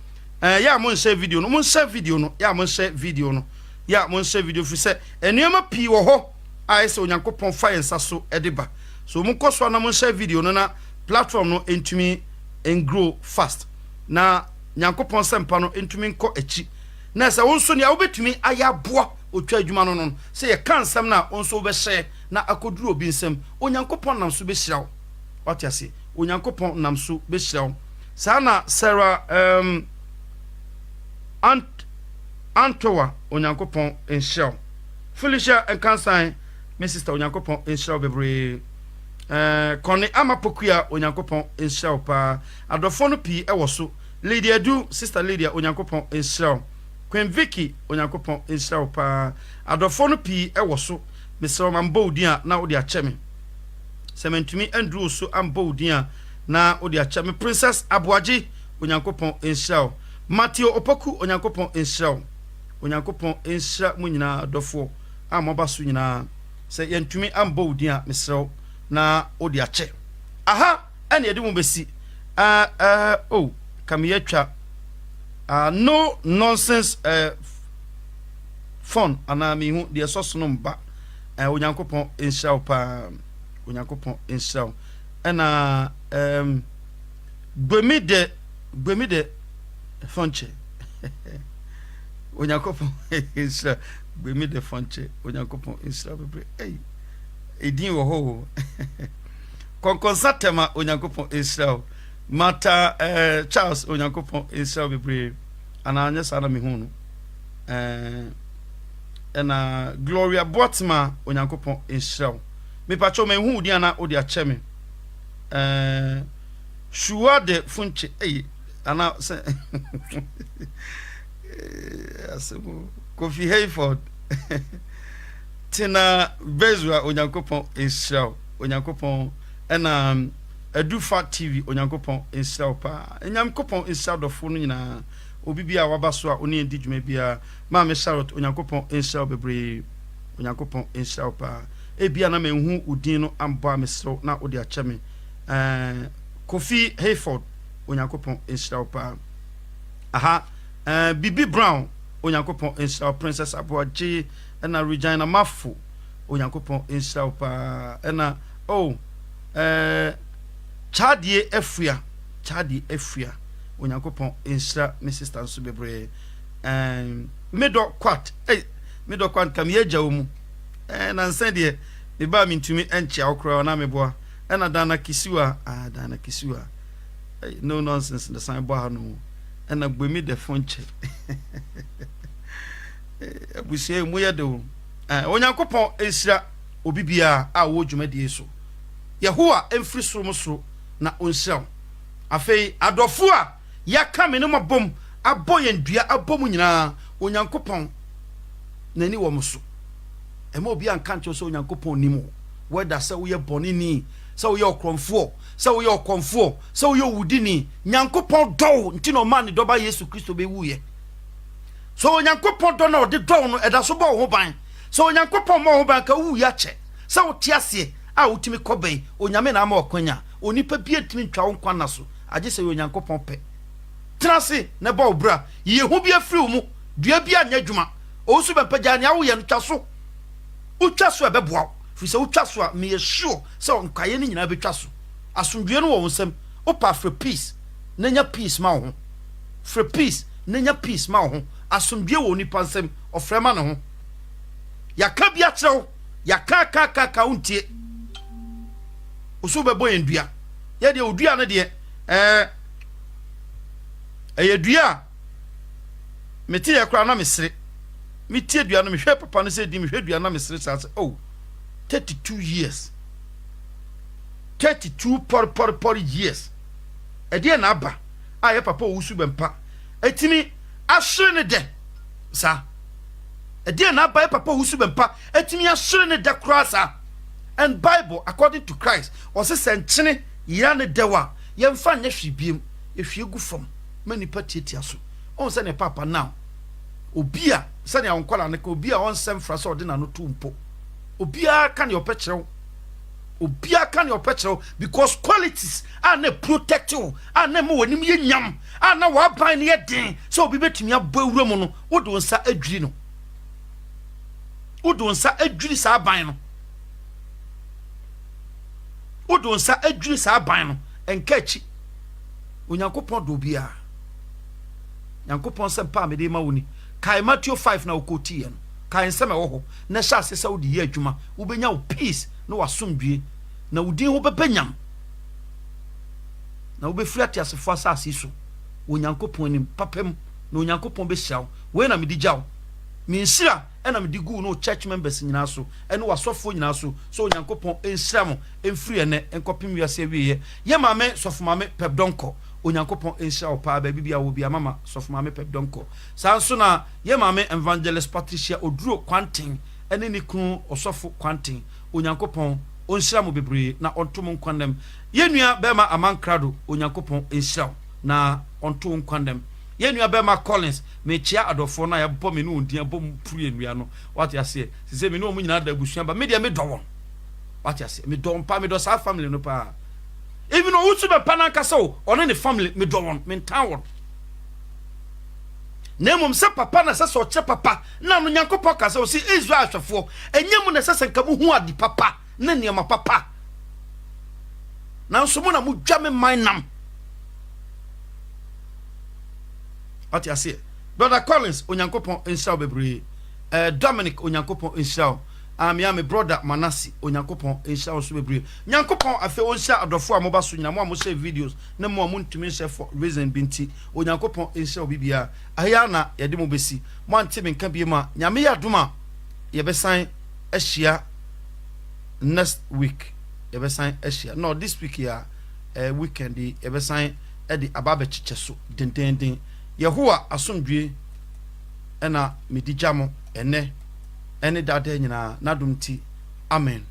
ya mon share video no mon share video no ya mon share video no ya mon share video fi se enema pi wo ho ai se Onyankopon fa yensa so edeba so mon koso na mon share video no na platform no entumi and grow fast na Nyankopon sempa no entumi nko achi na se wonso ne obetumi ayaboa otwa adwuma no no se ye kan sam na wonso be share na akoduru obi nsem Onyankopon nam so be hiraw what you say Onyankopon nam so be hiraw Sana Sarah Antoa Onyankopon in Shell. Felicia and Kansan, my sister Onyankopon in Shell Bebre. Kone Amapokuya Onyankopon in Shell pa. Adofono P Ewosu. Lydia Du, Sister Lydia Onyankopon in Shell. Queen Vicky Onyankopon in Shell pa. Adofono P Ewosu. Mr. Mambo dia na odi acheme. Sementumi Andrew so ambo dia. Na odi achame Princess Abuaji Onyankopon enshao Matthew Opoku Onyankopon enshao Onyankopon ensha mu nyina dofo amoba so nyina se yentumi ambo dia mesrew na odi ache aha ene yedi mu besi kamiye twa no nonsense phone ana me hu de soso no mba onyankopon enhyira pa onyankopon enhyira na gbemi de fonche onyankopon enhyira gbemi de fonche onyankopon enhyira bebre edin wo ho konkonsatema onyankopon enhyira mata Charles onyankopon enhyira bebre ana anya sana me hu no na Gloria Botma onyankopon enhyira me pacho me hu di ana odi ache me shuwa de funche ana se asemu Kofi Hayford tina bezwa onyankopon enhyira onyankopon na Edufa TV onyankopon enhyira pa onyankopon enhyira dofo no nyina obi bia wabaso a oni edi dwuma bia ma me Charlotte onyankopon enhyira bebre onyankopon enhyira pa ebia na menhu udin no amba mesro na odi ache me Kofi Hayford onyankopon enhyira pa aha Bibi Brown onyankopon enhyira Princess Aboaje na Regina Mafo onyankopon enhyira pa na Chadie Efia onyankopon enhyira me sister nso bebre Middle Quat kam ye jawo mu na nsan de me ba me ntumi enchia okra na meboa na Dana Kisiwa no nonsense the sign bar no na gbemi de fonche abusie mu ye do onyankopon enhyira obibia a wo dwumade so Yehowa emfiri soro mo soro na onhyira afei adofo a yaka me no mabom aboyen dua abom nyina onyankopon nani wo mo so ema obi anka ncho so onyankopon nimo weda se wo ye bonini se wo ye okromfo se wo ye okomfo se wo ye wudini nyankopon do ntino ma ne doba Yesu Kristo be wuye so onyankopon do na ode do no eda so bo ho ban so onyankopon mo ho ban ka wu ya che se wo tiase a wotimi koben onyame na ama okwanya onipa bia timi ntwa wo nkwa na so age se onyankopon pe trase ne ba obra yehu bia firi mu dua bia nya dwuma osu be pagya ne awo ye ntwa so utwa so ebeboa fi se utwa so a me sure se onkaye ni nyina betwa so asundue no wo nsem opa for peace nenya peace ma ho for peace nenya peace ma ho asundue wo nipa nsem ofrema ne ho yaka bia kyerɛw yaka ka untie osu bebo endua ye de odua ne de dua meti ye kra na mesere meti dua no mehwe papa no se di mehwe dua na mesere sa 32 years 32 por years de na aba aye papa owusu bempa etimi ahre ne de sa de na aba papa owusu bempa etimi ahre ne de kra sa. And Bible according to Christ was a senchene yane dewa yemfa nya hwibiem ehwie gu fam mani patiatia so on se ne papa now obia se ne onkwala ne ka obia on sem fra so de na no tumpo obia kan your petrol obia kan your petrol because qualities are na protect you are na mo wanim ye nyam are na wa ban ne ye den so obi betumi abɔ awura mu no wodo nsa adwiri no wodo nsa adwiri sa ban no odo nsa adwiri sa ban no enkachi onyankopon do bia nyankopon se pa me de ma woni kai Matthew 5 na okoti ye no kai nsema wo ho na sha se sa wodi ye adwuma wo benya wo peace na wasomdue na wodin ho bebanyam na wo be free atiasefo asase so onyankopon nim papem na onyankopon be hyaw we na me di gyaw me nsira ena me di gu no church members nyina so ene wasofo nyina so so onyankopon ensira mo emfiri ene enkopim wiase wiye ye mame sofo mame pebdonko onyankopon ensira opa ba bibia wo bia mama sofo mame pebdonko sanso na ye mame evangelist Patricia Oduro Kwanten ene ni kunu osofo Kwanten onyankopon onsira mo bebre na ontom nkwandem ye nua bema amankrado onyankopon ensira na ontom nkwandem ye nua bema Collins me chia adofo na ya bɔ me no ndia bɔ mpuru enua no what ya say se me no mu nyina da busua ba me dia me dɔwon what ya say me dɔn pa me dɔ sa family no pa even o usu be pana kasa o one ne family me dɔwon me ntan won na mmom se papa na se so che papa na no Nyankopon ka se o si Israel ahwefo enyem na se nka mu hu adi papa na niema papa na nso mo na mu dwa me man nam ati ase brother Collins Onyankopon inshallah bebre Dominic Onyankopon inshallah ya me brother Manasi Onyankopon inshallah so bebre Nyankopon afi onsha adofo a moba so nyina mo share videos na mo ntumi share for reason binti Onyankopon inshallah bibia aya na ye de mo besi mo ante me nka biema nyame ya doma ye besan ahia next week ye besan ahia no this week ya weekend ye besan e di ababe chicheso dendenden Yehowa asomdwe ena medijamo ene dade nyina nadumti amen.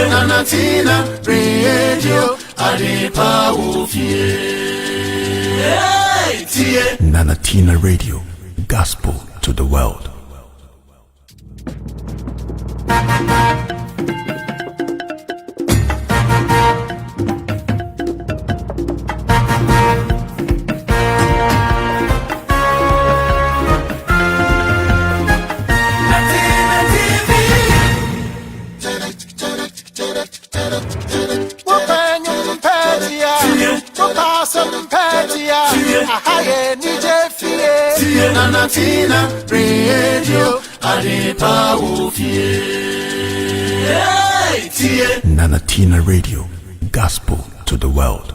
Nanatina Radio Adipa Ufie. Nanatina Radio, gospel to the world. Nanatina Radio Adipa Ufie. Nanatina Radio, gospel to the world.